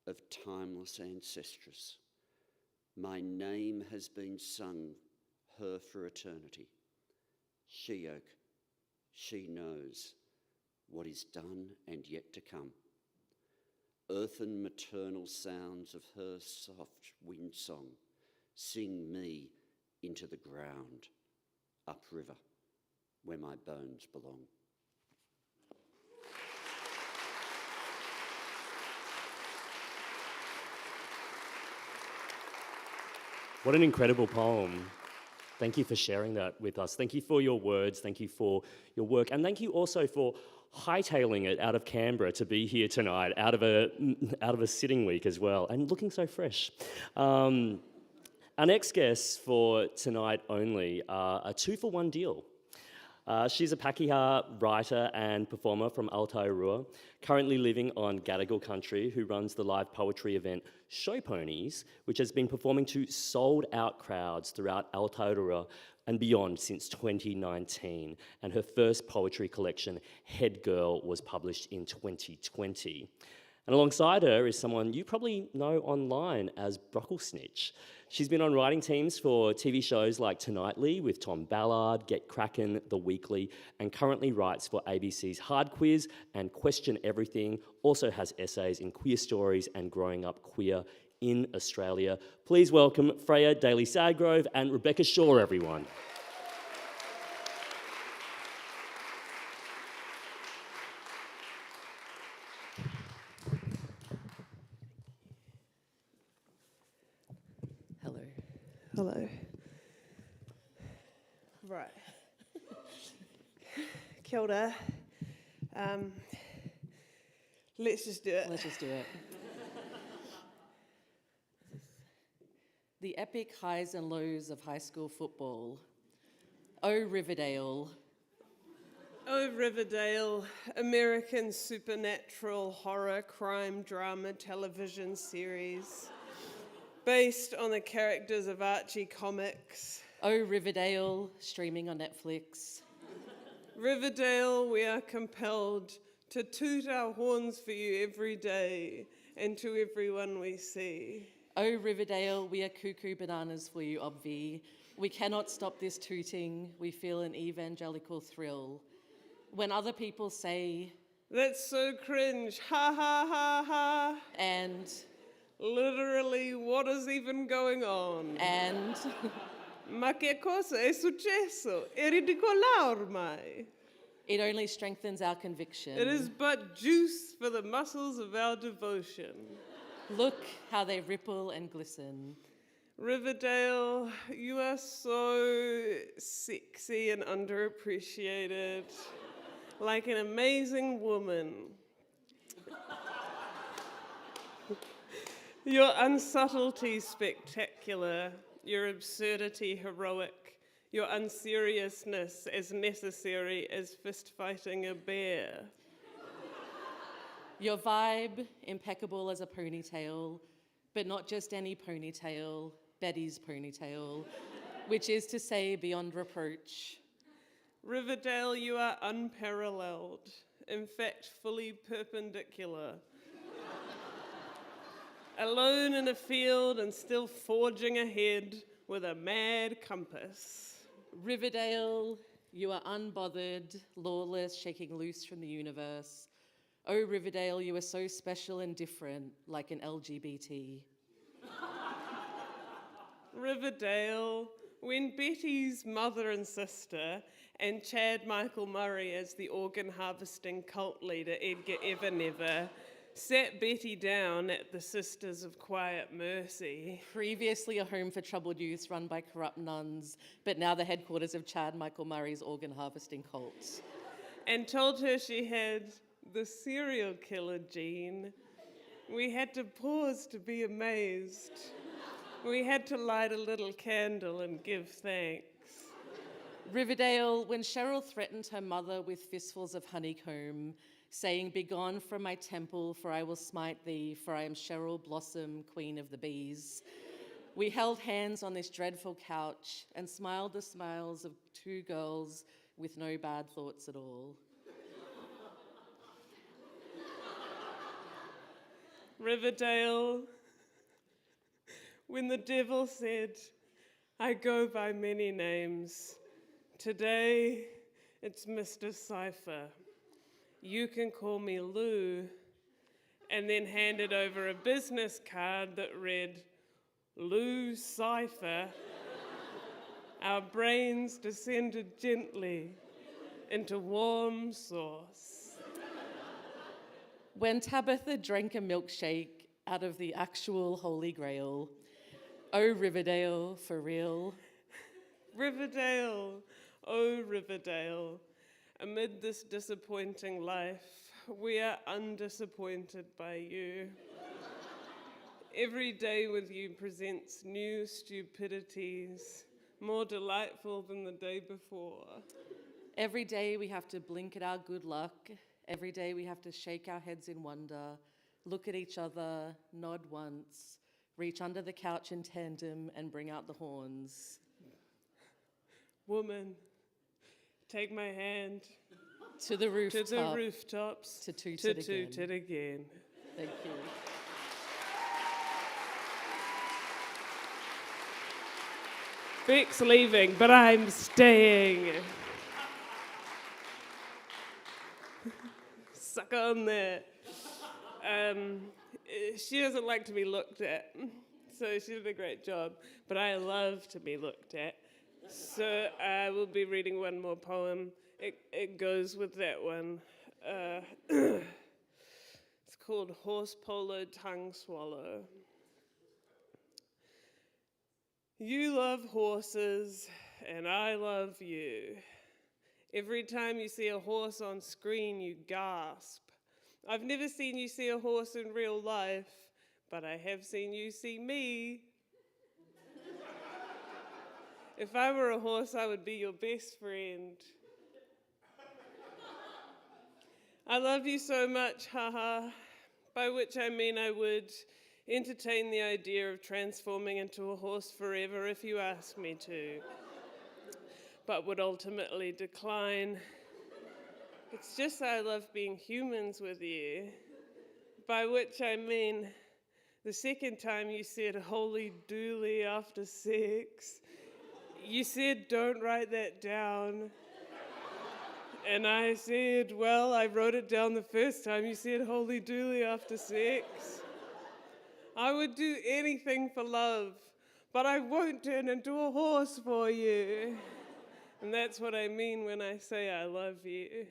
of timeless ancestress. My name has been sung, her for eternity. She-oak, she knows what is done and yet to come. Earthen maternal sounds of her soft wind song sing me into the ground, upriver, where my bones belong. What an incredible poem. Thank you for sharing that with us. Thank you for your words. Thank you for your work. And thank you also for hightailing it out of Canberra to be here tonight, out of a sitting week as well, and looking so fresh. Our next guests for tonight only are a 2-for-1 deal. She's a Pakeha writer and performer from Aotearoa, currently living on Gadigal country, who runs the live poetry event Show Ponies, which has been performing to sold-out crowds throughout Aotearoa and beyond since 2019. And her first poetry collection, Head Girl, was published in 2020. And alongside her is someone you probably know online as Brocklesnitch. She's been on writing teams for TV shows like Tonightly with Tom Ballard, Get Crackin', The Weekly, and currently writes for ABC's Hard Quiz and Question Everything. Also has essays in queer stories and growing up queer in Australia. Please welcome Freya Daly Sadgrove and Rebecca Shaw, everyone. Hello. Right. Kia ora. Let's just do it. Let's just do it. The epic highs and lows of high school football. Oh, Riverdale. Oh, Riverdale, American supernatural horror crime drama television series based on the characters of Archie comics. Oh, Riverdale, streaming on Netflix. Riverdale, we are compelled to toot our horns for you every day and to everyone we see. Oh, Riverdale, we are cuckoo bananas for you, obvi. We cannot stop this tooting. We feel an evangelical thrill. When other people say, "That's so cringe, ha ha ha ha," and literally, what is even going on? And ma che cosa è successo? È ridicolo ormai. It only strengthens our conviction. It is but juice for the muscles of our devotion. Look how they ripple and glisten. Riverdale, you are so sexy and underappreciated, like an amazing woman. Your unsubtlety spectacular, your absurdity heroic, your unseriousness as necessary as fist-fighting a bear. Your vibe, impeccable as a ponytail, but not just any ponytail, Betty's ponytail. which is to say beyond reproach. Riverdale, you are unparalleled, in fact, fully perpendicular. Alone in a field and still forging ahead with a mad compass. Riverdale, you are unbothered, lawless, shaking loose from the universe. Oh, Riverdale, you are so special and different, like an LGBT. Riverdale, when Betty's mother and sister and Chad Michael Murray as the organ harvesting cult leader Edgar Evernever sat Betty down at the Sisters of Quiet Mercy. Previously a home for troubled youths run by corrupt nuns, but now the headquarters of Chad Michael Murray's organ harvesting cult. And told her she had the serial killer gene. We had to pause to be amazed. We had to light a little candle and give thanks. Riverdale, when Cheryl threatened her mother with fistfuls of honeycomb, saying, "Begone from my temple, for I will smite thee, for I am Cheryl Blossom, queen of the bees." We held hands on this dreadful couch and smiled the smiles of two girls with no bad thoughts at all. Riverdale, when the devil said, "I go by many names. Today, it's Mr. Cypher. You can call me Lou," and then handed over a business card that read, "Lou Cypher." Our brains descended gently into warm sauce. When Tabitha drank a milkshake out of the actual Holy Grail, oh Riverdale, for real. Riverdale, oh Riverdale, amid this disappointing life, we are undisappointed by you. Every day with you presents new stupidities, more delightful than the day before. Every day we have to blink at our good luck. Every day we have to shake our heads in wonder, look at each other, nod once, reach under the couch in tandem and bring out the horns. Woman, take my hand. To the rooftops. To the rooftops. To toot to it again. toot it again. Thank you. Beck's leaving, but I'm staying. Suck on there. She doesn't like to be looked at, so she did a great job, but I love to be looked at. So I will be reading one more poem. It goes with that one. It's called Horse Polo Tongue Swallow. You love horses, and I love you. Every time you see a horse on screen, you gasp. I've never seen you see a horse in real life, but I have seen you see me. If I were a horse, I would be your best friend. I love you so much, haha, by which I mean I would entertain the idea of transforming into a horse forever if you asked me to, but would ultimately decline. It's just I love being humans with you, by which I mean the second time you said holy dooly after sex, you said don't write that down. And I said, well, I wrote it down the first time you said holy dooly after sex. I would do anything for love, but I won't turn into a horse for you. And that's what I mean when I say I love you.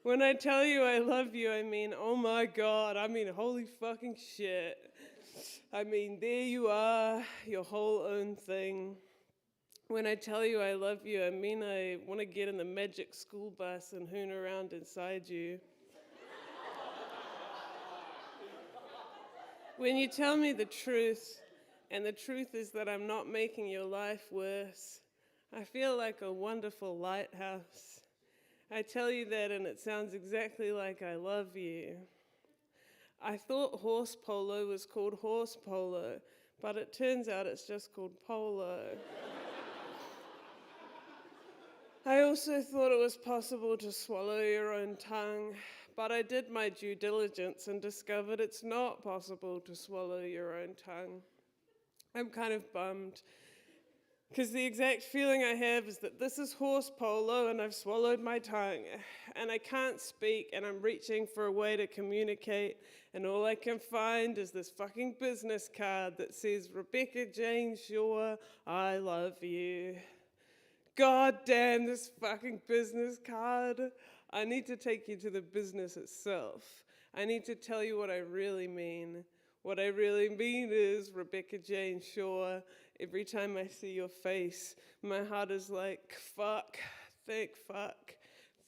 When I tell you I love you, I mean, oh my God, I mean, holy fucking shit. I mean, there you are, your whole own thing. When I tell you I love you, I mean I want to get in the magic school bus and hoon around inside you. When you tell me the truth, and the truth is that I'm not making your life worse, I feel like a wonderful lighthouse. I tell you that and it sounds exactly like I love you. I thought horse polo was called horse polo, but it turns out it's just called polo. I also thought it was possible to swallow your own tongue, but I did my due diligence and discovered it's not possible to swallow your own tongue. I'm kind of bummed, because the exact feeling I have is that this is horse polo and I've swallowed my tongue, and I can't speak, and I'm reaching for a way to communicate, and all I can find is this fucking business card that says, Rebecca Jane Shaw, I love you. God damn this fucking business card. I need to take you to the business itself. I need to tell you what I really mean. What I really mean is, Rebecca Jane Shaw, every time I see your face, my heart is like, fuck, thank fuck,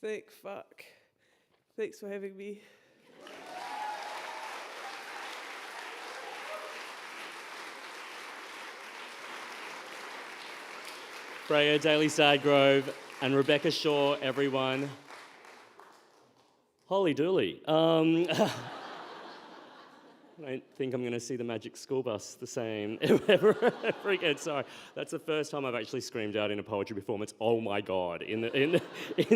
thank fuck. Thanks for having me. Freya Daly Sadgrove and Rebecca Shaw, everyone. Holy dooly. I don't think I'm going to see the Magic School Bus the same ever again. Sorry, that's the first time I've actually screamed out in a poetry performance. Oh my God! In the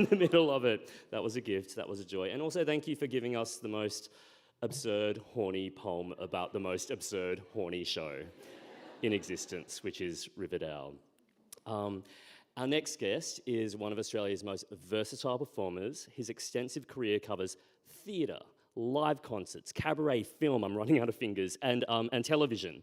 middle of it, that was a gift. That was a joy. And also, thank you for giving us the most absurd, horny poem about the most absurd, horny show in existence, which is Riverdale. Our next guest is one of Australia's most versatile performers. His extensive career covers theatre, live concerts, cabaret, film, I'm running out of fingers, and television,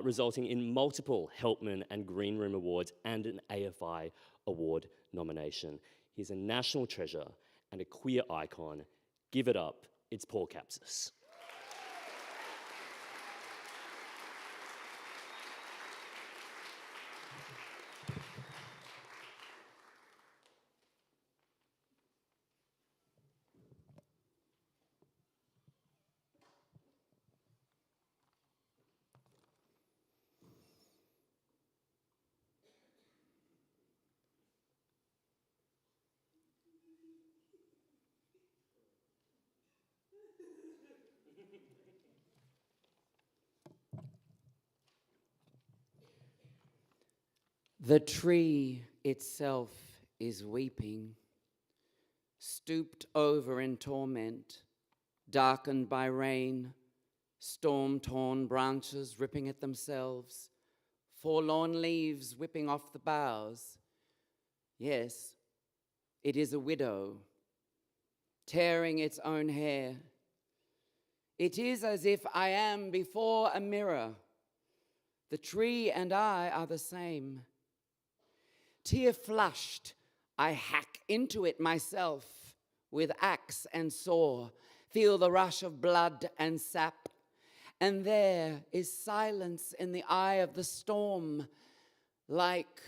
resulting in multiple Helpman and Green Room Awards and an AFI Award nomination. He's a national treasure and a queer icon. Give it up, it's Paul Capsis. The tree itself is weeping, stooped over in torment, darkened by rain, storm-torn branches ripping at themselves, forlorn leaves whipping off the boughs. Yes, it is a widow, tearing its own hair. It is as if I am before a mirror. The tree and I are the same. Tear-flushed, I hack into it myself with axe and saw, feel the rush of blood and sap, and there is silence in the eye of the storm, like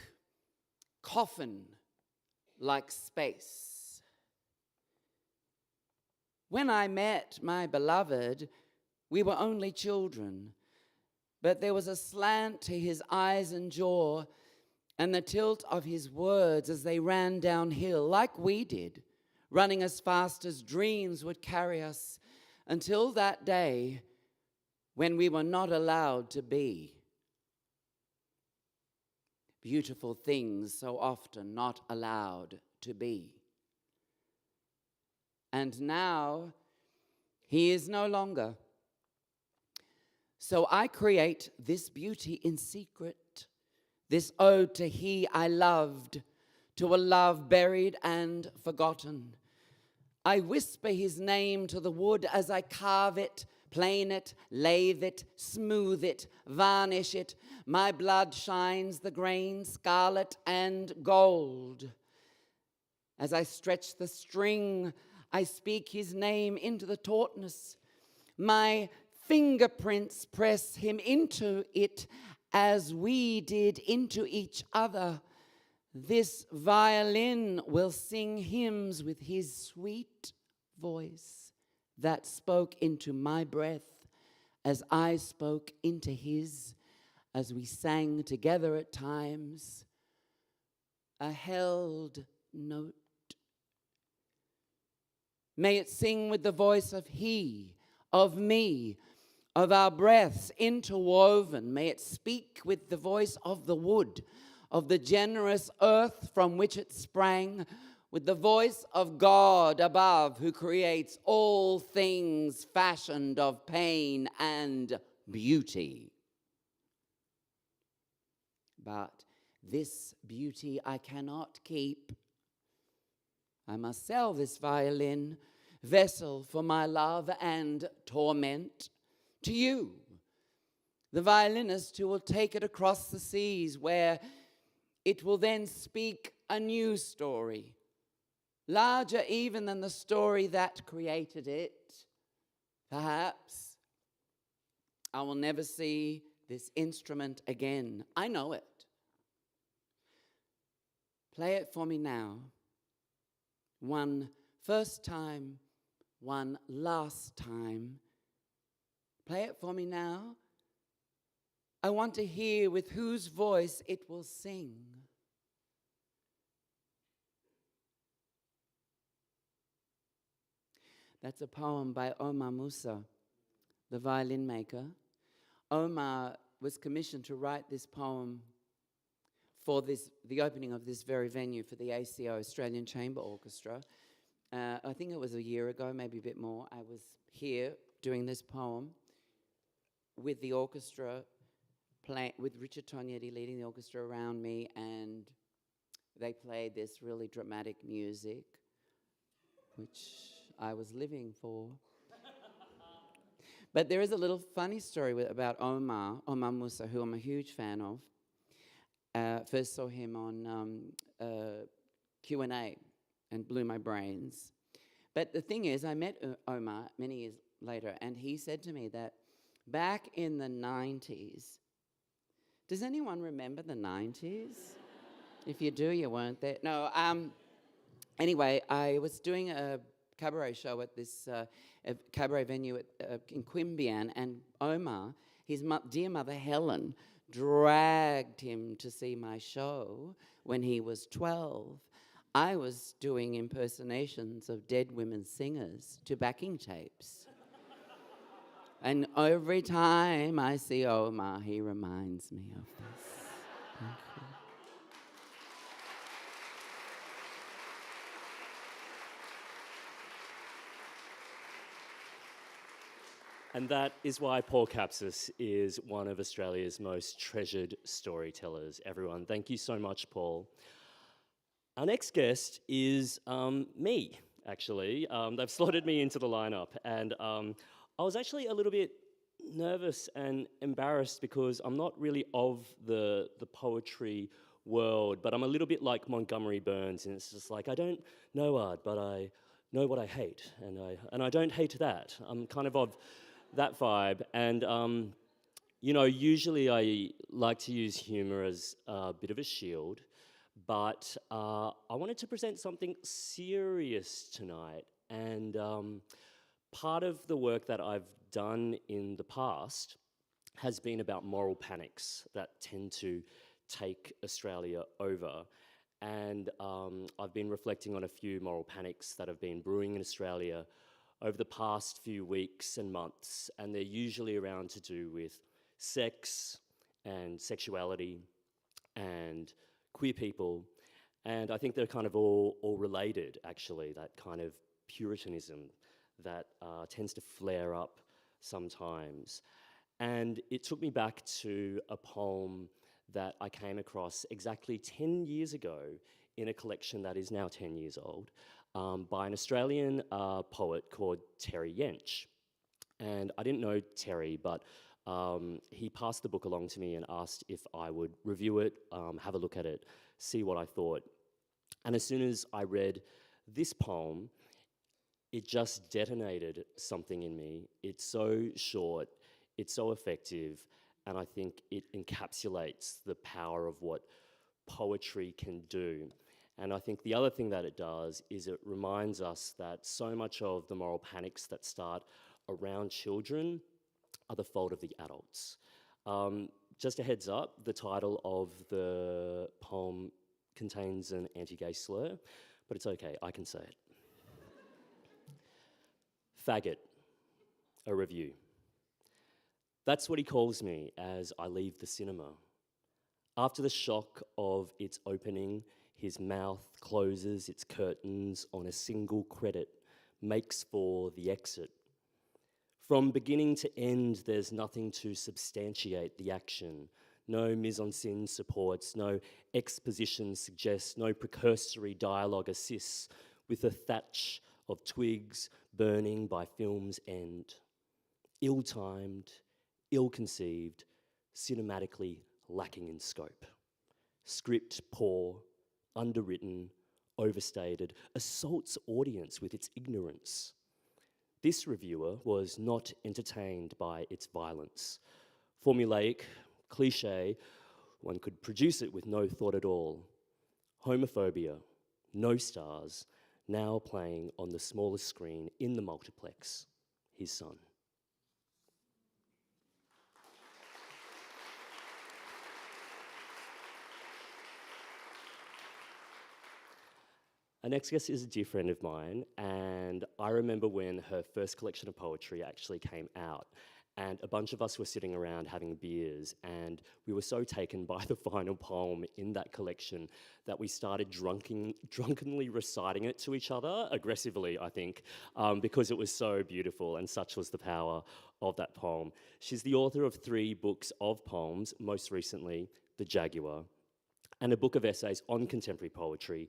coffin, like space. When I met my beloved, we were only children, but there was a slant to his eyes and jaw, and the tilt of his words as they ran downhill, like we did, running as fast as dreams would carry us, until that day when we were not allowed to be. Beautiful things so often not allowed to be. And now he is no longer. So I create this beauty in secret, this ode to he I loved, to a love buried and forgotten. I whisper his name to the wood as I carve it, plane it, lathe it, smooth it, varnish it. My blood shines the grain scarlet and gold. As I stretch the string, I speak his name into the tautness. My fingerprints press him into it as we did into each other. This violin will sing hymns with his sweet voice that spoke into my breath as I spoke into his, as we sang together at times, a held note. May it sing with the voice of he, of me, of our breaths interwoven. May it speak with the voice of the wood, of the generous earth from which it sprang, with the voice of God above, who creates all things fashioned of pain and beauty. But this beauty I cannot keep. I must sell this violin, vessel for my love and torment, to you, the violinist who will take it across the seas, where it will then speak a new story, larger even than the story that created it. Perhaps I will never see this instrument again. I know it. Play it for me now. One first time, one last time. Play it for me now. I want to hear with whose voice it will sing. That's a poem by Omar Musa, the violin maker. Omar was commissioned to write this poem for the opening of this very venue for the ACO, Australian Chamber Orchestra. I think it was a year ago, maybe a bit more. I was here doing this poem with the orchestra, with Richard Tognetti leading the orchestra around me, and they played this really dramatic music, which I was living for. But there is a little funny story about Omar Musa, who I'm a huge fan of. First saw him on Q&A and blew my brains. But the thing is, I met Omar many years later, and he said to me that back in the 90s, does anyone remember the 90s? If you do, you weren't there. No, anyway, I was doing a cabaret show at this a cabaret venue in Queanbeyan, and Omar, his dear mother Helen, dragged him to see my show when he was 12. I was doing impersonations of dead women singers to backing tapes. And every time I see Omar, he reminds me of this. Thank you. And that is why Paul Capsis is one of Australia's most treasured storytellers. Everyone, thank you so much, Paul. Our next guest is me, actually. They've slotted me into the lineup, and I was actually a little bit nervous and embarrassed because I'm not really of the poetry world, but I'm a little bit like Montgomery Burns, and it's just like, I don't know art, but I know what I hate, and I don't hate that. I'm kind of that vibe, and you know, usually I like to use humour as a bit of a shield, but I wanted to present something serious tonight, and part of the work that I've done in the past has been about moral panics that tend to take Australia over, and I've been reflecting on a few moral panics that have been brewing in Australia over the past few weeks and months, and they're usually around to do with sex and sexuality and queer people, and I think they're kind of all related, actually, that kind of Puritanism that tends to flare up sometimes. And it took me back to a poem that I came across exactly 10 years ago in a collection that is now 10 years old, by an Australian poet called Terry Yench. And I didn't know Terry, but he passed the book along to me and asked if I would review it, have a look at it, see what I thought. And as soon as I read this poem, it just detonated something in me. It's so short, it's so effective, and I think it encapsulates the power of what poetry can do. And I think the other thing that it does is it reminds us that so much of the moral panics that start around children are the fault of the adults. Just a heads up, the title of the poem contains an anti-gay slur, but it's okay, I can say it. Faggot, a review. That's what he calls me as I leave the cinema. After the shock of its opening, his mouth closes its curtains on a single credit, makes for the exit. From beginning to end, there's nothing to substantiate the action. No mise-en-scène supports, no exposition suggests, no precursory dialogue assists, with a thatch of twigs burning by film's end. Ill-timed, ill-conceived, cinematically lacking in scope. Script poor, underwritten, overstated, assaults audience with its ignorance. This reviewer was not entertained by its violence. Formulaic, cliche, one could produce it with no thought at all. Homophobia, no stars, now playing on the smallest screen in the multiplex, his son. Our next guest is a dear friend of mine, and I remember when her first collection of poetry actually came out, and a bunch of us were sitting around having beers, and we were so taken by the final poem in that collection that we started drunkenly reciting it to each other, aggressively, I think, because it was so beautiful, and such was the power of that poem. She's the author of 3 books of poems, most recently, The Jaguar, and a book of essays on contemporary poetry,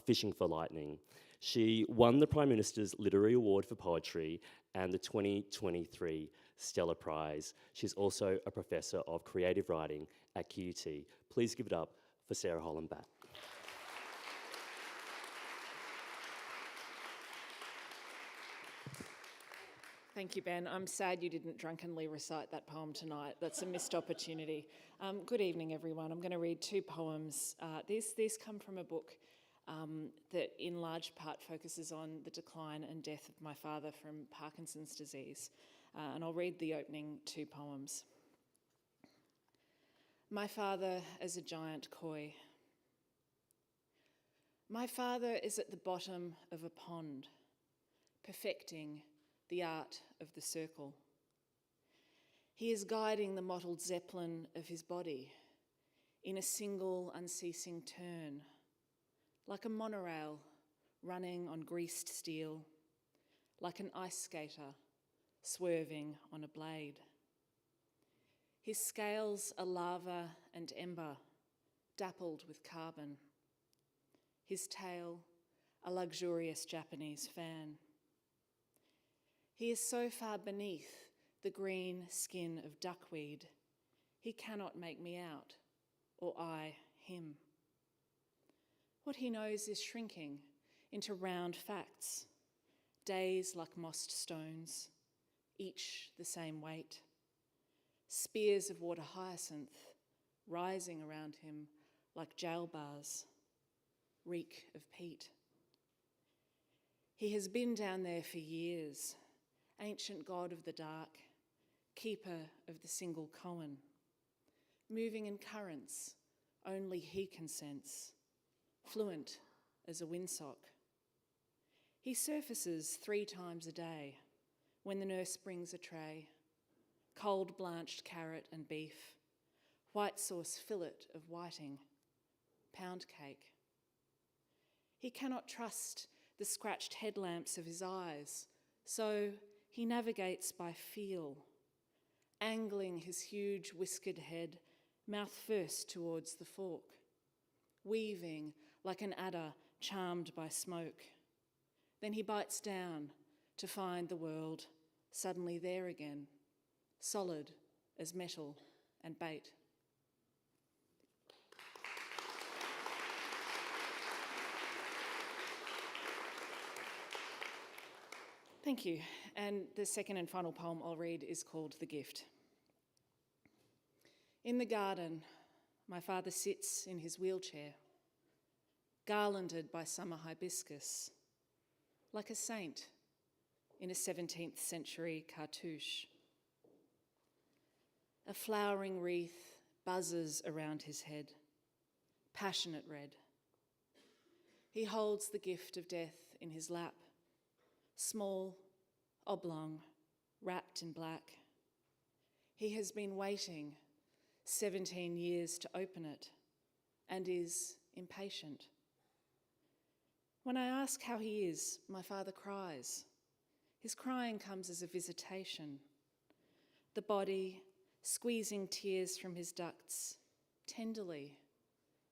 Fishing for Lightning. She won the Prime Minister's Literary Award for Poetry and the 2023 Stella Prize. She's also a professor of creative writing at QUT. Please give it up for Sarah Holland-Batt. Thank you, Ben. I'm sad you didn't drunkenly recite that poem tonight. That's a missed opportunity. Good evening, everyone. I'm going to read 2 poems. These come from a book that in large part focuses on the decline and death of my father from Parkinson's disease. And I'll read the opening 2 poems. My father as a giant koi. My father is at the bottom of a pond, perfecting the art of the circle. He is guiding the mottled zeppelin of his body in a single unceasing turn, like a monorail running on greased steel, like an ice skater swerving on a blade. His scales are lava and ember, dappled with carbon. His tail, a luxurious Japanese fan. He is so far beneath the green skin of duckweed, he cannot make me out, or I him. What he knows is shrinking into round facts, days like mossed stones, each the same weight, spears of water hyacinth rising around him like jail bars, reek of peat. He has been down there for years, ancient god of the dark, keeper of the single koan, moving in currents only he can sense, fluent as a windsock. He surfaces 3 times a day when the nurse brings a tray, cold blanched carrot and beef, white sauce fillet of whiting, pound cake. He cannot trust the scratched headlamps of his eyes, so he navigates by feel, angling his huge whiskered head mouth first towards the fork, weaving like an adder charmed by smoke. Then he bites down to find the world suddenly there again, solid as metal and bait. Thank you. And the second and final poem I'll read is called The Gift. In the garden, my father sits in his wheelchair, garlanded by summer hibiscus, like a saint in a 17th century cartouche. A flowering wreath buzzes around his head, passionate red. He holds the gift of death in his lap, small, oblong, wrapped in black. He has been waiting 17 years to open it, and is impatient. When I ask how he is, my father cries. His crying comes as a visitation. The body squeezing tears from his ducts, tenderly,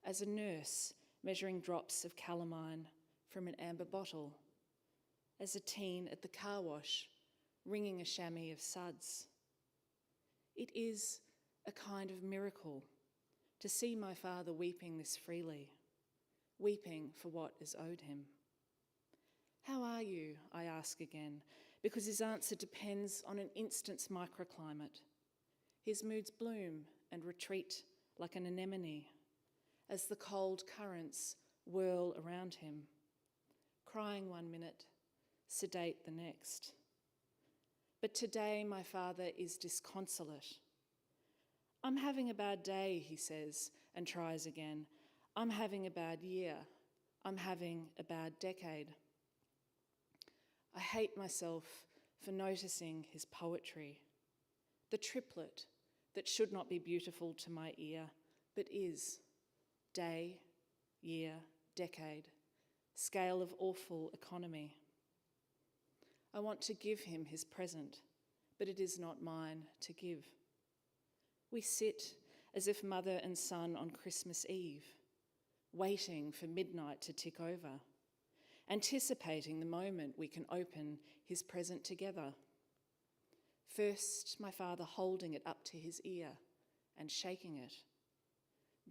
as a nurse measuring drops of calamine from an amber bottle, as a teen at the car wash wringing a chamois of suds. It is a kind of miracle to see my father weeping this freely, weeping for what is owed him. How are you? I ask again, because his answer depends on an instant's microclimate. His moods bloom and retreat like an anemone as the cold currents whirl around him, crying 1 minute, sedate the next. But today my father is disconsolate. I'm having a bad day, he says, and tries again. I'm having a bad year. I'm having a bad decade. I hate myself for noticing his poetry, the triplet that should not be beautiful to my ear, but is day, year, decade, scale of awful economy. I want to give him his present, but it is not mine to give. We sit as if mother and son on Christmas Eve, waiting for midnight to tick over, anticipating the moment we can open his present together. First, my father holding it up to his ear and shaking it.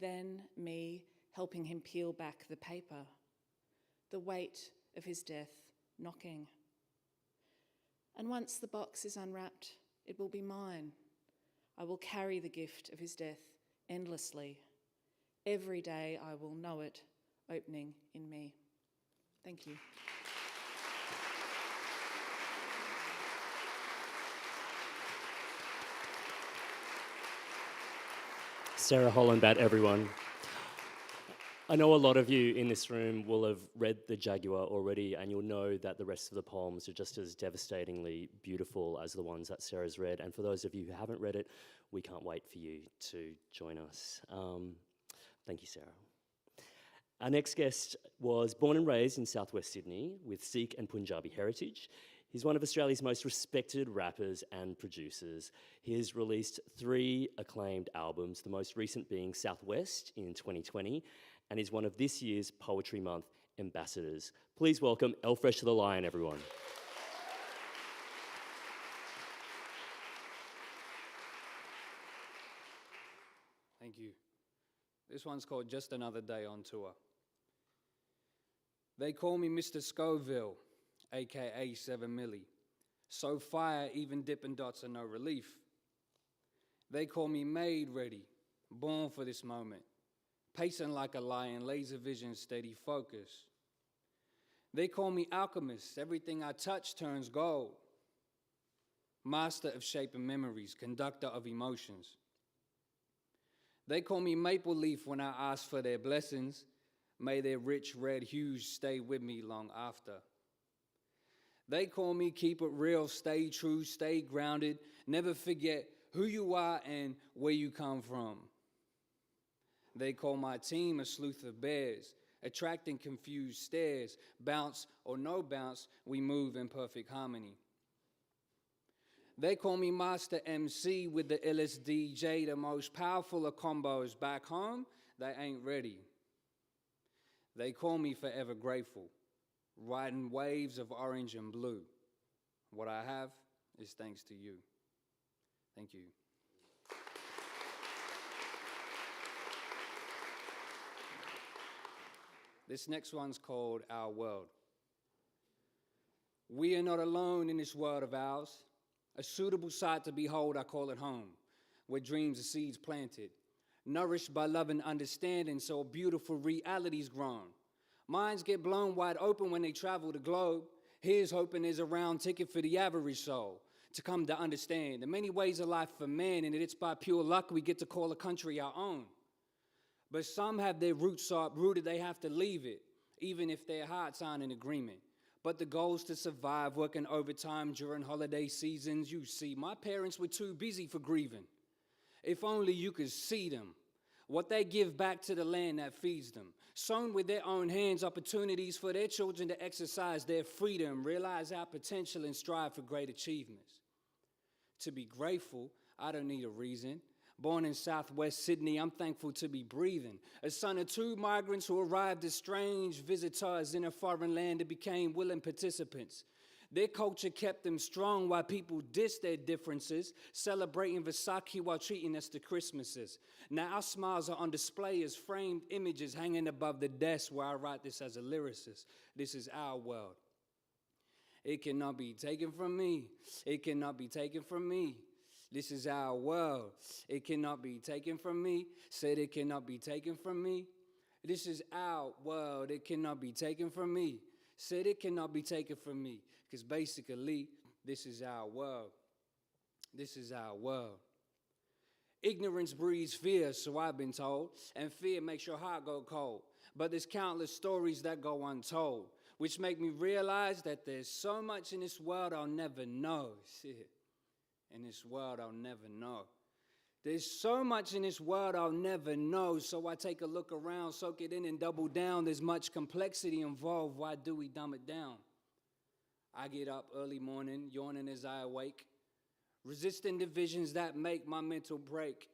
Then me helping him peel back the paper, the weight of his death knocking. And once the box is unwrapped, it will be mine. I will carry the gift of his death endlessly. Every day I will know it opening in me. Thank you. Sarah Holland-Batt, everyone. I know a lot of you in this room will have read The Jaguar already, and you'll know that the rest of the poems are just as devastatingly beautiful as the ones that Sarah's read. And for those of you who haven't read it, we can't wait for you to join us. Thank you, Sarah. Our next guest was born and raised in southwest Sydney with Sikh and Punjabi heritage. He's one of Australia's most respected rappers and producers. He has released 3 acclaimed albums, the most recent being Southwest in 2020, and is one of this year's Poetry Month ambassadors. Please welcome Elvis the Lion, everyone. Thank you. This one's called Just Another Day on Tour. They call me Mr. Scoville, aka 7 Milli. So fire, even Dippin' Dots are no relief. They call me made ready, born for this moment. Pacing like a lion, laser vision, steady focus. They call me alchemist, everything I touch turns gold. Master of shaping memories, conductor of emotions. They call me maple leaf when I ask for their blessings. May their rich red hues stay with me long after. They call me keep it real, stay true, stay grounded, never forget who you are and where you come from. They call my team a sleuth of bears, attracting confused stares, bounce or no bounce, we move in perfect harmony. They call me Master MC with the illest DJ, the most powerful of combos. Back home, they ain't ready. They call me forever grateful, riding waves of orange and blue. What I have is thanks to you. Thank you. This next one's called Our World. We are not alone in this world of ours. A suitable sight to behold, I call it home, where dreams are seeds planted, nourished by love and understanding, so a beautiful reality's grown. Minds get blown wide open when they travel the globe. Here's hoping there's a round ticket for the average soul to come to understand the many ways of life for man, and it's by pure luck we get to call a country our own. But some have their roots so uprooted they have to leave it, even if their hearts aren't in agreement. But the goal's to survive, working overtime during holiday seasons. You see, my parents were too busy for grieving. If only you could see them, what they give back to the land that feeds them. Sown with their own hands, opportunities for their children to exercise their freedom, realize our potential and strive for great achievements. To be grateful, I don't need a reason. Born in southwest Sydney, I'm thankful to be breathing. A son of two migrants who arrived as strange visitors in a foreign land and became willing participants. Their culture kept them strong while people dissed their differences, celebrating Vaisakhi while treating us to Christmases. Now our smiles are on display as framed images hanging above the desk where I write this as a lyricist. This is our world. It cannot be taken from me. It cannot be taken from me. This is our world. It cannot be taken from me. Said it cannot be taken from me. This is our world. It cannot be taken from me. Said it cannot be taken from me. Because basically, this is our world. This is our world. Ignorance breeds fear, so I've been told, and fear makes your heart go cold. But there's countless stories that go untold, which make me realize that there's so much in this world I'll never know. Shit. In this world I'll never know. There's so much in this world I'll never know, so I take a look around, soak it in and double down. There's much complexity involved, why do we dumb it down? I get up early morning, yawning as I awake, resisting divisions that make my mental break,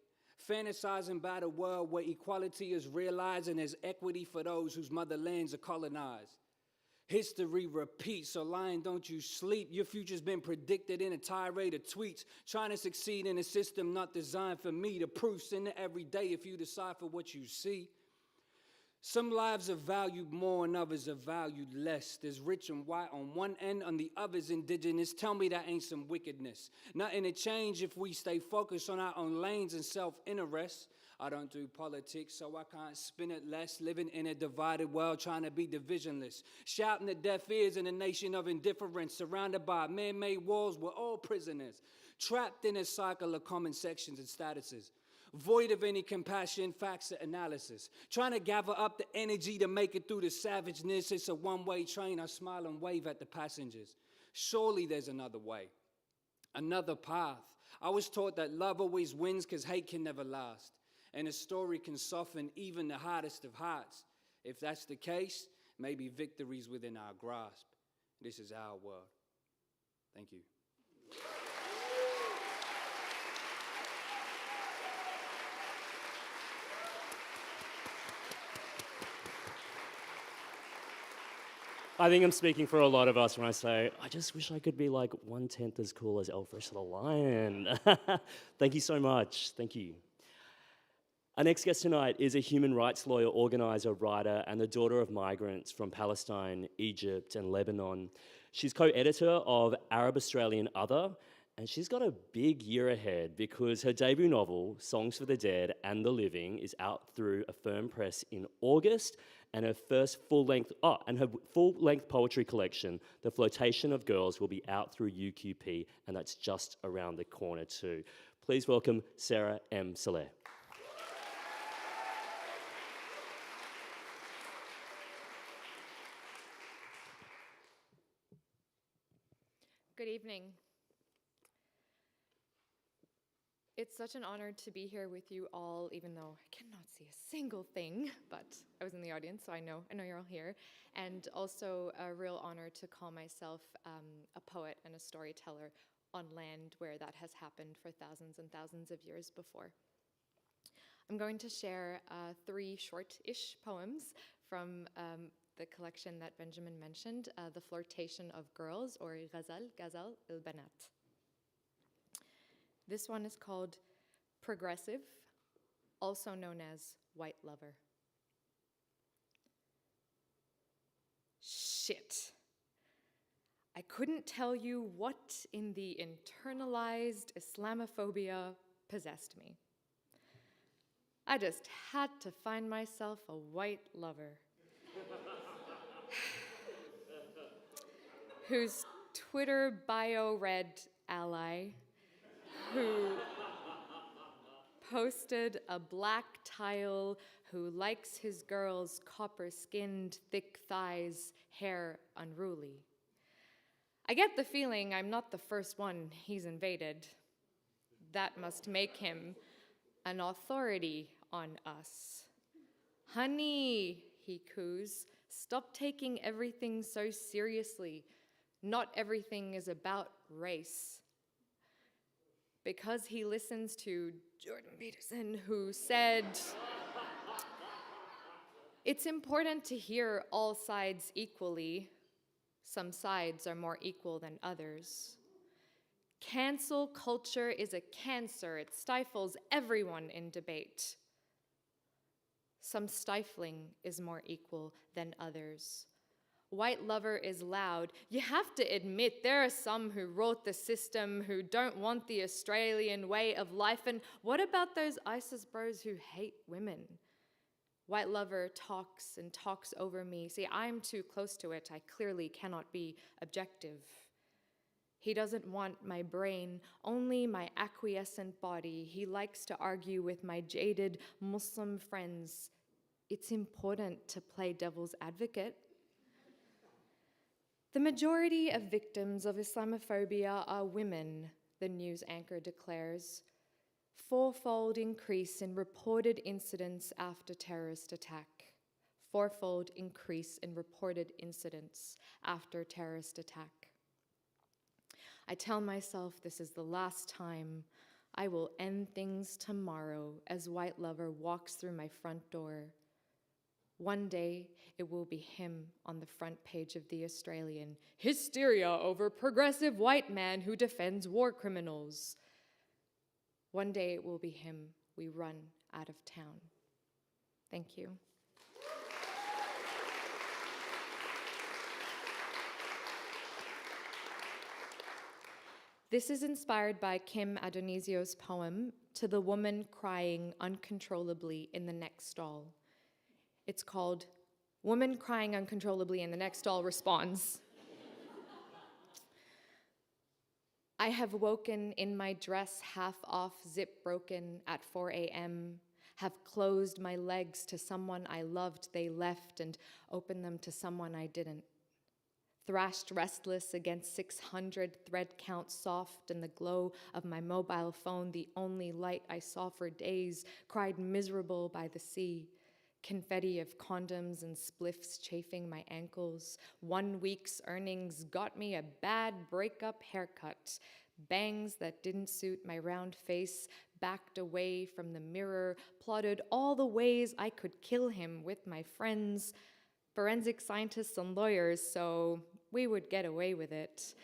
fantasizing about a world where equality is realized and there's equity for those whose motherlands are colonized. History repeats, so lying, don't you sleep. Your future's been predicted in a tirade of tweets, trying to succeed in a system not designed for me. The proof's in it every day if you decipher what you see. Some lives are valued more and others are valued less. There's rich and white on one end, on the other's indigenous. Tell me that ain't some wickedness. Nothing to change if we stay focused on our own lanes and self-interest. I don't do politics, so I can't spin it less. Living in a divided world, trying to be divisionless. Shouting at deaf ears in a nation of indifference. Surrounded by man-made walls, we're all prisoners. Trapped in a cycle of common sections and statuses. Void of any compassion, facts, and analysis. Trying to gather up the energy to make it through the savageness. It's a one-way train. I smile and wave at the passengers. Surely there's another way, another path. I was taught that love always wins because hate can never last. And a story can soften even the hardest of hearts. If that's the case, maybe victory's within our grasp. This is our world. Thank you. I think I'm speaking for a lot of us when I say, I just wish I could be like 1/10 as cool as Elvis the Lion. Thank you so much. Thank you. Our next guest tonight is a human rights lawyer, organiser, writer, and the daughter of migrants from Palestine, Egypt, and Lebanon. She's co-editor of Arab Australian Other, and she's got a big year ahead because her debut novel, Songs for the Dead and the Living, is out through Affirm Press in August, and her full-length poetry collection, The Flotation of Girls, will be out through UQP, and that's just around the corner too. Please welcome Sara Saleh. Good evening. It's such an honor to be here with you all, even though I cannot see a single thing, but I was in the audience, so I know you're all here. And also a real honor to call myself a poet and a storyteller on land where that has happened for thousands and thousands of years before. I'm going to share 3 short-ish poems from the collection that Benjamin mentioned, The Flirtation of Girls, or Ghazal el-Banat. This one is called Progressive, also known as White Lover. Shit. I couldn't tell you what in the internalized Islamophobia possessed me. I just had to find myself a white lover whose Twitter bio read ally, who posted a black tile, who likes his girls copper-skinned, thick thighs, hair unruly. I get the feeling I'm not the first one he's invaded. That must make him an authority on us. Honey, he coos, stop taking everything so seriously. Not everything is about race. Because he listens to Jordan Peterson, who said, it's important to hear all sides equally. Some sides are more equal than others. Cancel culture is a cancer. It stifles everyone in debate. Some stifling is more equal than others. White lover is loud. You have to admit there are some who wrote the system who don't want the Australian way of life. And what about those ISIS bros who hate women? White lover talks and talks over me. See, I'm too close to it. I clearly cannot be objective. He doesn't want my brain, only my acquiescent body. He likes to argue with my jaded Muslim friends. It's important to play devil's advocate. The majority of victims of Islamophobia are women, the news anchor declares. Fourfold increase in reported incidents after terrorist attack. Fourfold increase in reported incidents after terrorist attack. I tell myself this is the last time. I will end things tomorrow as White Lover walks through my front door. One day, it will be him on the front page of The Australian. Hysteria over progressive white man who defends war criminals. One day, it will be him. We run out of town. Thank you. This is inspired by Kim Adonisio's poem, To the Woman Crying Uncontrollably in the Next Stall. It's called Woman Crying Uncontrollably in the Next Stall Responds. I have woken in my dress half off, zip broken at 4 a.m., have closed my legs to someone I loved, they left, and opened them to someone I didn't. Thrashed restless against 600 thread count soft in the glow of my mobile phone, the only light I saw for days, cried miserable by the sea. Confetti of condoms and spliffs chafing my ankles. 1 week's earnings got me a bad breakup haircut. Bangs that didn't suit my round face, backed away from the mirror, plotted all the ways I could kill him with my friends, forensic scientists and lawyers, so we would get away with it.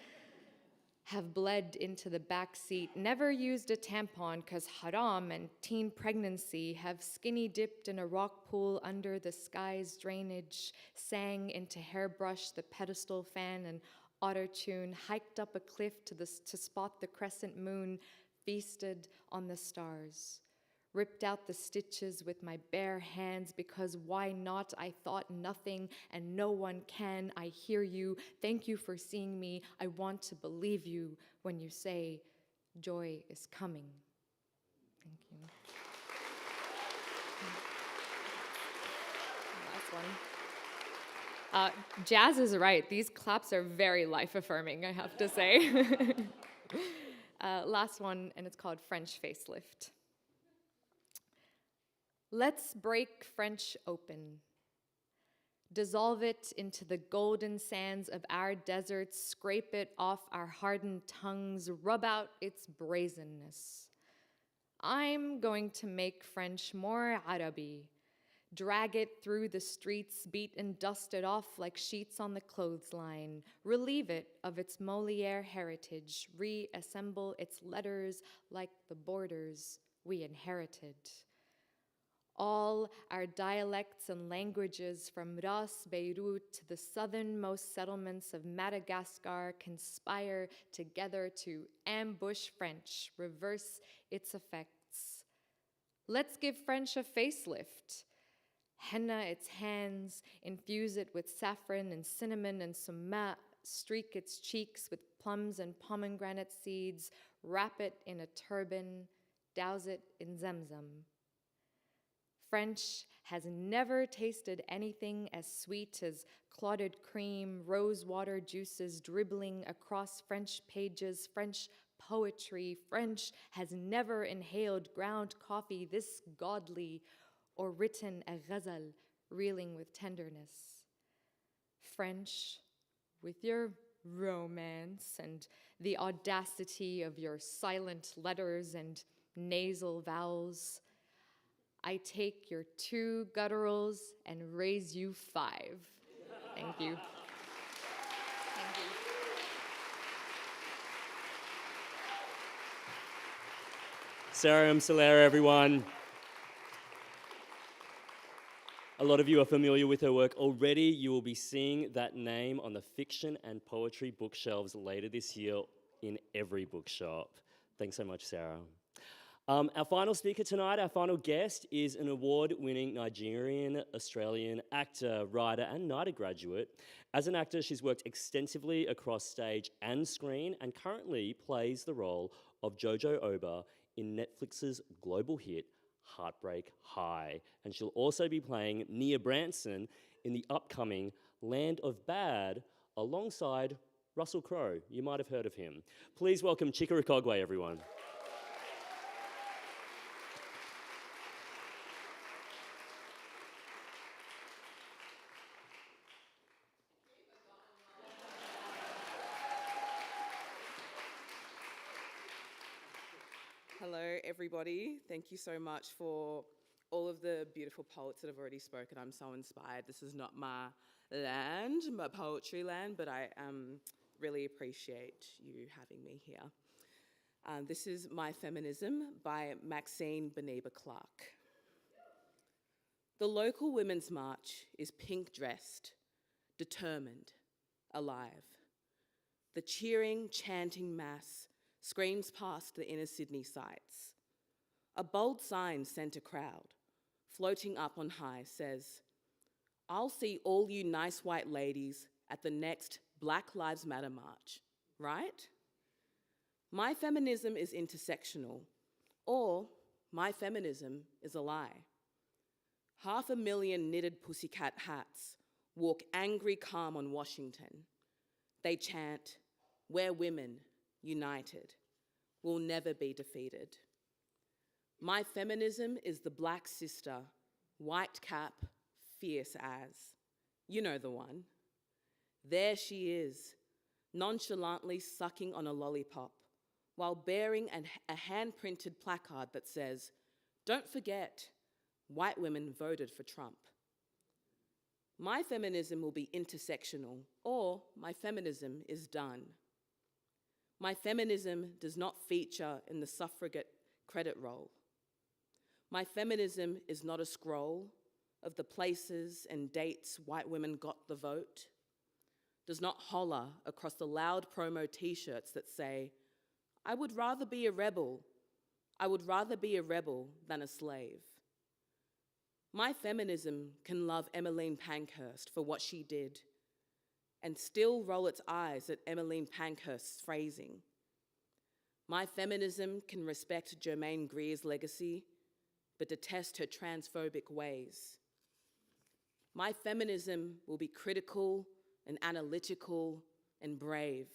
Have bled into the back seat, never used a tampon cause haram and teen pregnancy, have skinny dipped in a rock pool under the sky's drainage, sang into hairbrush, the pedestal fan and auto-tune, hiked up a cliff to spot the crescent moon, feasted on the stars. Ripped out the stitches with my bare hands because why not? I thought nothing and no one can. I hear you. Thank you for seeing me. I want to believe you when you say joy is coming. Thank you. Last one. Jazz is right. These claps are very life-affirming, I have to say. Last one, and it's called French Facelift. Let's break French open. Dissolve it into the golden sands of our deserts, scrape it off our hardened tongues, rub out its brazenness. I'm going to make French more Arabi, drag it through the streets, beat and dust it off like sheets on the clothesline, relieve it of its Molière heritage, reassemble its letters like the borders we inherited. All our dialects and languages from Ras Beirut to the southernmost settlements of Madagascar conspire together to ambush French, reverse its effects. Let's give French a facelift. Henna its hands, infuse it with saffron and cinnamon and sumac, streak its cheeks with plums and pomegranate seeds, wrap it in a turban, douse it in Zemzem. French has never tasted anything as sweet as clotted cream, rose water juices dribbling across French pages, French poetry. French has never inhaled ground coffee this godly or written a ghazal reeling with tenderness. French, with your romance and the audacity of your silent letters and nasal vowels, I take your 2 gutturals and raise you 5. Thank you. Thank you. Sara Saleh, everyone. A lot of you are familiar with her work already. You will be seeing that name on the fiction and poetry bookshelves later this year in every bookshop. Thanks so much, Sara. Our final speaker tonight, our final guest, is an award-winning Nigerian-Australian actor, writer, and NIDA graduate. As an actor, she's worked extensively across stage and screen and currently plays the role of Jojo Oba in Netflix's global hit, Heartbreak High. And she'll also be playing Nia Branson in the upcoming Land of Bad alongside Russell Crowe. You might have heard of him. Please welcome Chika Ikogwe, everyone. Hello, everybody. Thank you so much for all of the beautiful poets that have already spoken. I'm so inspired. This is not my land, my poetry land, but I really appreciate you having me here. This is My Feminism by Maxine Beneba Clark. The local women's march is pink-dressed, determined, alive. The cheering, chanting mass screams past the inner Sydney sights. A bold sign sent a crowd, floating up on high, says, "I'll see all you nice white ladies at the next Black Lives Matter march, right? My feminism is intersectional, or my feminism is a lie. 500,000 knitted pussycat hats walk angry calm on Washington. They chant, "We're women, united, will never be defeated." My feminism is the black sister, white cap, fierce as. You know the one. There she is, nonchalantly sucking on a lollipop, while bearing a hand-printed placard that says, "Don't forget, white women voted for Trump." My feminism will be intersectional, or my feminism is done. My feminism does not feature in the suffragette credit roll. My feminism is not a scroll of the places and dates white women got the vote, does not holler across the loud promo t-shirts that say, "I would rather be a rebel. I would rather be a rebel than a slave." My feminism can love Emmeline Pankhurst for what she did and still roll its eyes at Emmeline Pankhurst's phrasing. My feminism can respect Germaine Greer's legacy, but detest her transphobic ways. My feminism will be critical and analytical and brave.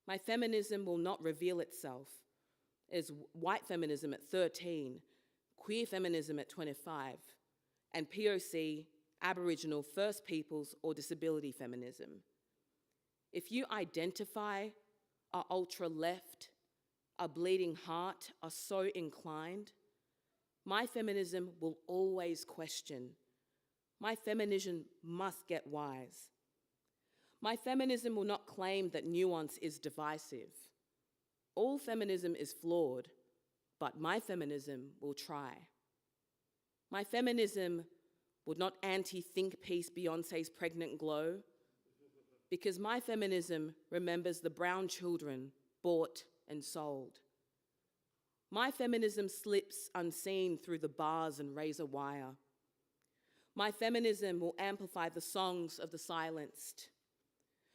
My feminism will not reveal itself as white feminism at 13, queer feminism at 25, and POC, Aboriginal, First Peoples, or disability feminism. If you identify, are ultra-left, are bleeding heart, are so inclined, my feminism will always question. My feminism must get wise. My feminism will not claim that nuance is divisive. All feminism is flawed, but my feminism will try. My feminism would not anti-think piece Beyonce's pregnant glow, because my feminism remembers the brown children bought and sold. My feminism slips unseen through the bars and razor wire. My feminism will amplify the songs of the silenced.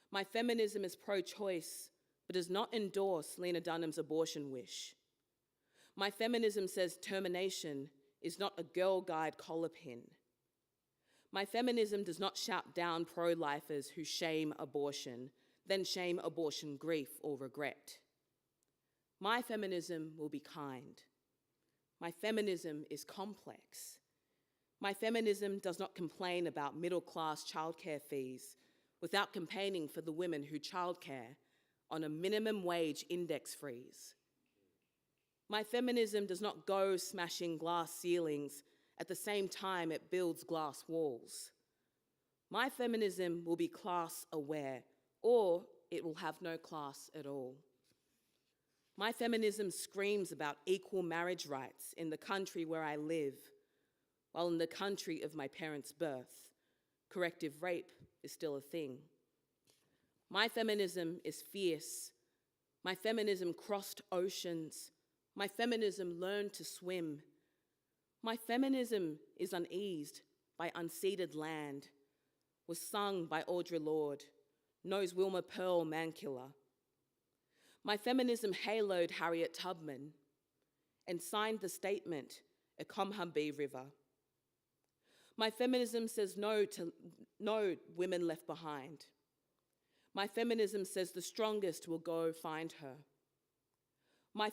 My feminism is pro-choice, but does not endorse Lena Dunham's abortion wish. My feminism says termination is not a Girl Guide collar pin. My feminism does not shout down pro-lifers who shame abortion, then shame abortion grief or regret. My feminism will be kind. My feminism is complex. My feminism does not complain about middle-class childcare fees without campaigning for the women who childcare on a minimum wage index freeze. My feminism does not go smashing glass ceilings at the same time it builds glass walls. My feminism will be class aware, or it will have no class at all. My feminism screams about equal marriage rights in the country where I live, while in the country of my parents' birth, corrective rape is still a thing. My feminism is fierce. My feminism crossed oceans. My feminism learned to swim. My feminism is uneased by unceded land, was sung by Audre Lorde, knows Wilma Pearl Mankiller. My feminism haloed Harriet Tubman and signed the statement at Combahee River. My feminism says no to no women left behind. My feminism says the strongest will go find her. My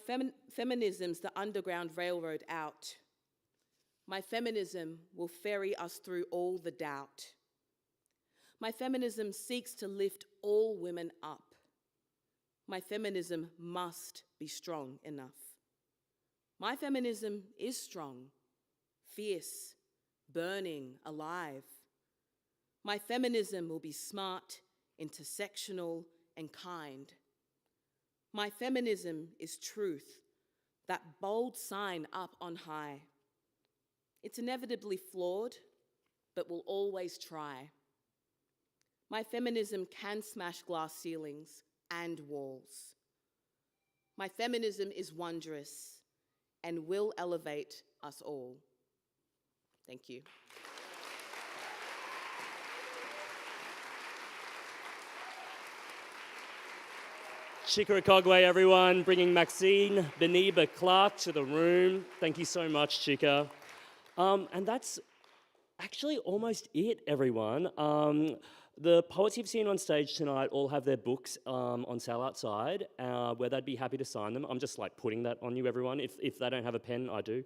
feminism's the Underground Railroad out. My feminism will ferry us through all the doubt. My feminism seeks to lift all women up. My feminism must be strong enough. My feminism is strong, fierce, burning, alive. My feminism will be smart, intersectional, and kind. My feminism is truth, that bold sign up on high. It's inevitably flawed, but will always try. My feminism can smash glass ceilings and walls. My feminism is wondrous and will elevate us all. Thank you. Chika Ikogwe, everyone, bringing Maxine Beniba-Clark to the room. Thank you so much, Chika. And that's actually almost it, everyone. The poets you've seen on stage tonight all have their books on sale outside, where they'd be happy to sign them. I'm just like putting that on you, everyone. If they don't have a pen, I do.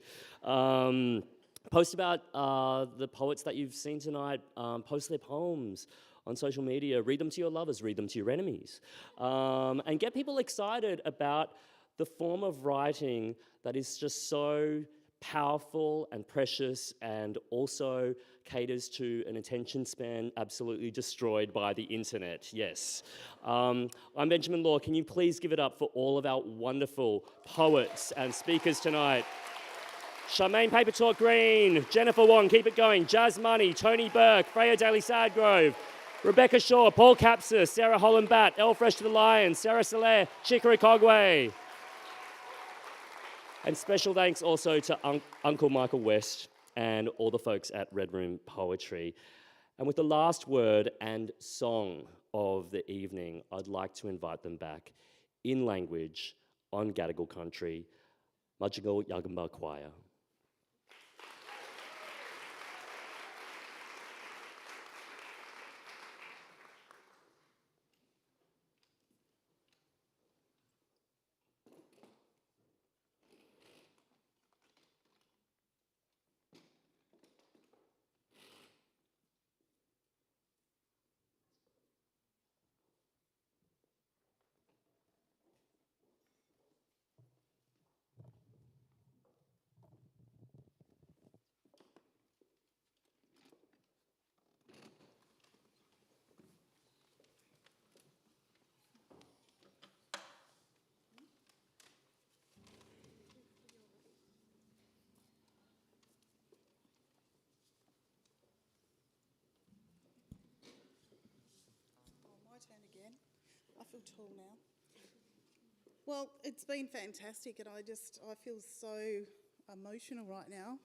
Post about the poets that you've seen tonight. Post their poems on social media. Read them to your lovers. Read them to your enemies. And get people excited about the form of writing that is just so powerful and precious, and also caters to an attention span absolutely destroyed by the internet. Yes. I'm Benjamin Law. Can you please give it up for all of our wonderful poets and speakers tonight? Charmaine Papertalk Green, Jennifer Wong, keep it going, Jazz Money, Tony Burke, Freya Daly Sadgrove, Rebecca Shaw, Paul Capsis, Sarah Holland-Batt, Elvis the Lion, Sara Saleh, Chika Ikogwe. And special thanks also to Uncle Michael West and all the folks at Red Room Poetry. And with the last word and song of the evening, I'd like to invite them back in language on Gadigal country, Mudjingaal Yaganbar Choir. Turn again. I feel tall now. Well, it's been fantastic, and I feel so emotional right now.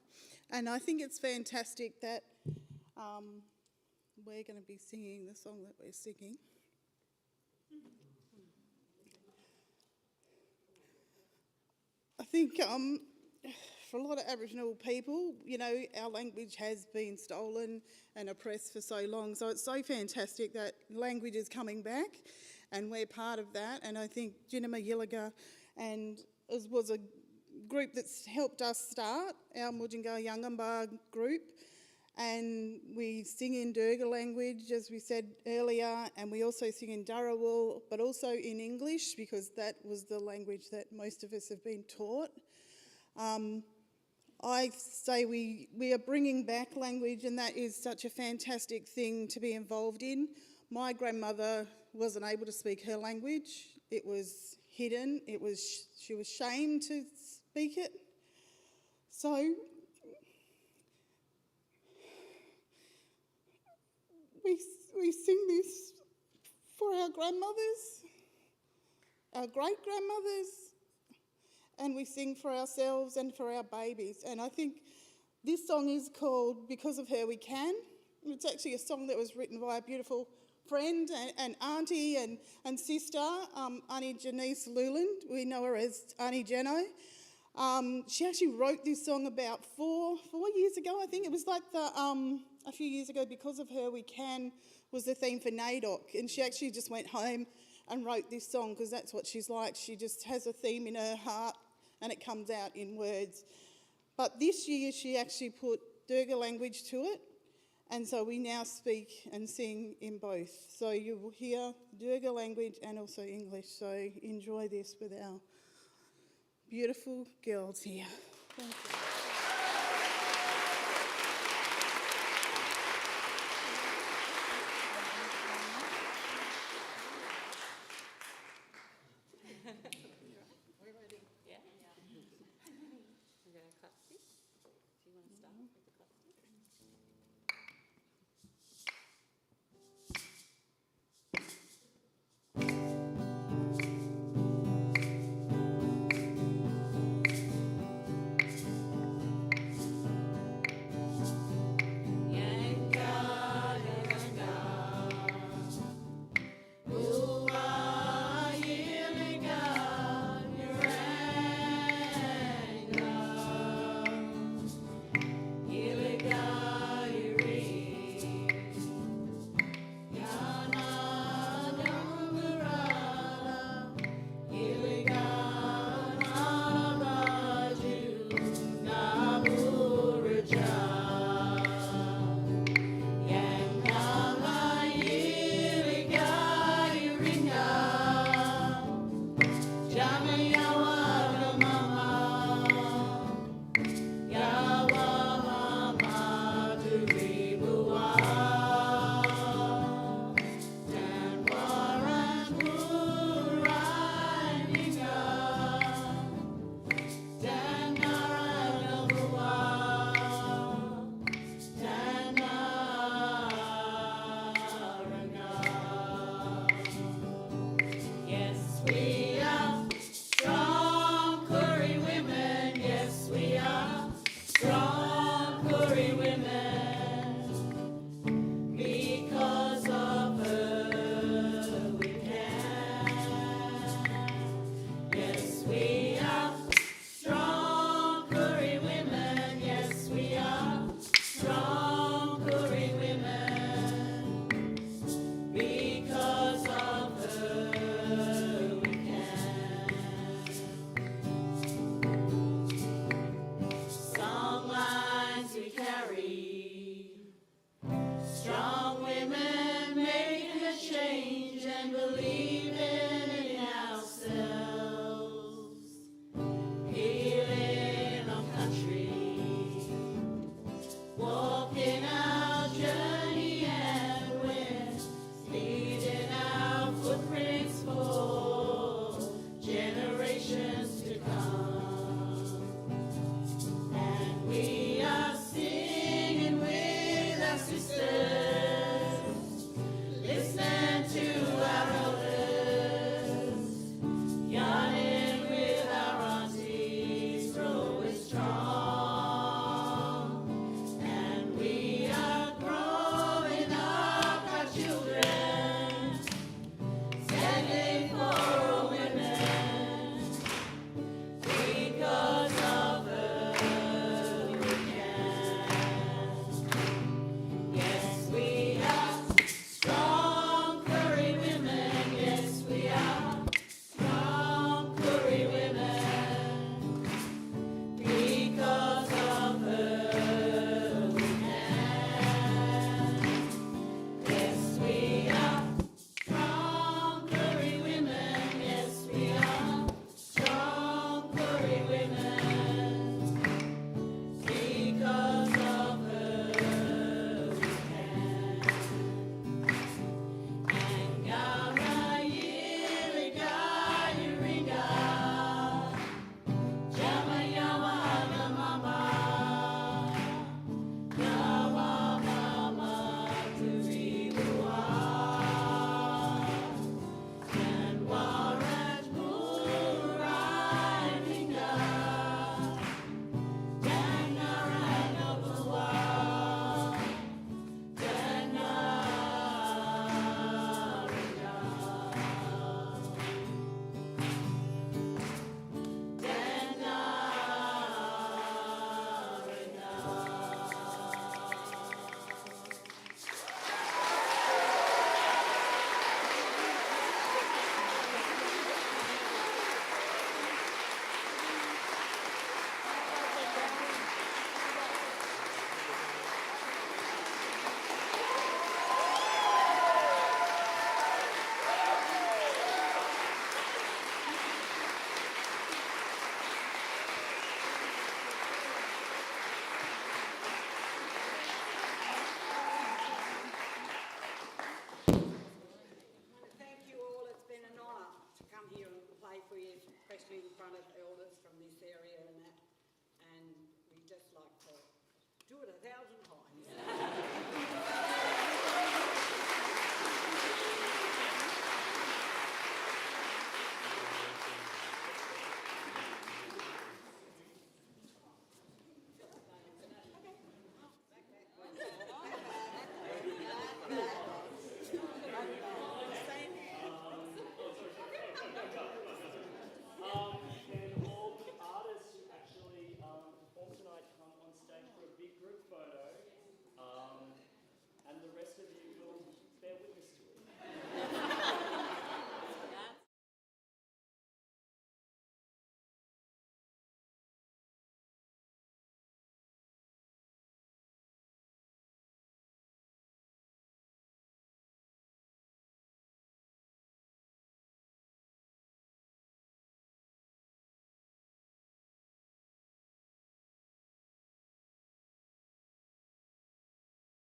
And I think it's fantastic that we're going to be singing the song that we're singing. I think for a lot of Aboriginal people, you know, our language has been stolen and oppressed for so long. So it's so fantastic that language is coming back and we're part of that. And I think Jinima Yilliga and it was a group that's helped us start, our Mudjingaal Yangamba group, and we sing in Durga language, as we said earlier, and we also sing in Dharawal, but also in English, because that was the language that most of us have been taught. I say we are bringing back language, and that is such a fantastic thing to be involved in. My grandmother wasn't able to speak her language. It was hidden. She was shamed to speak it. So we sing this for our grandmothers, our great-grandmothers, and we sing for ourselves and for our babies. And I think this song is called Because of Her We Can. It's actually a song that was written by a beautiful friend and auntie and sister, Auntie Janice Luland. We know her as Auntie Jeno. She actually wrote this song about four years ago, I think. It was like a few years ago, Because of Her We Can was the theme for NAIDOC. And she actually just went home and wrote this song because that's what she's like. She just has a theme in her heart and it comes out in words. But this year she actually put Durga language to it, and so we now speak and sing in both. So you will hear Durga language and also English. So enjoy this with our beautiful girls here. Thank you.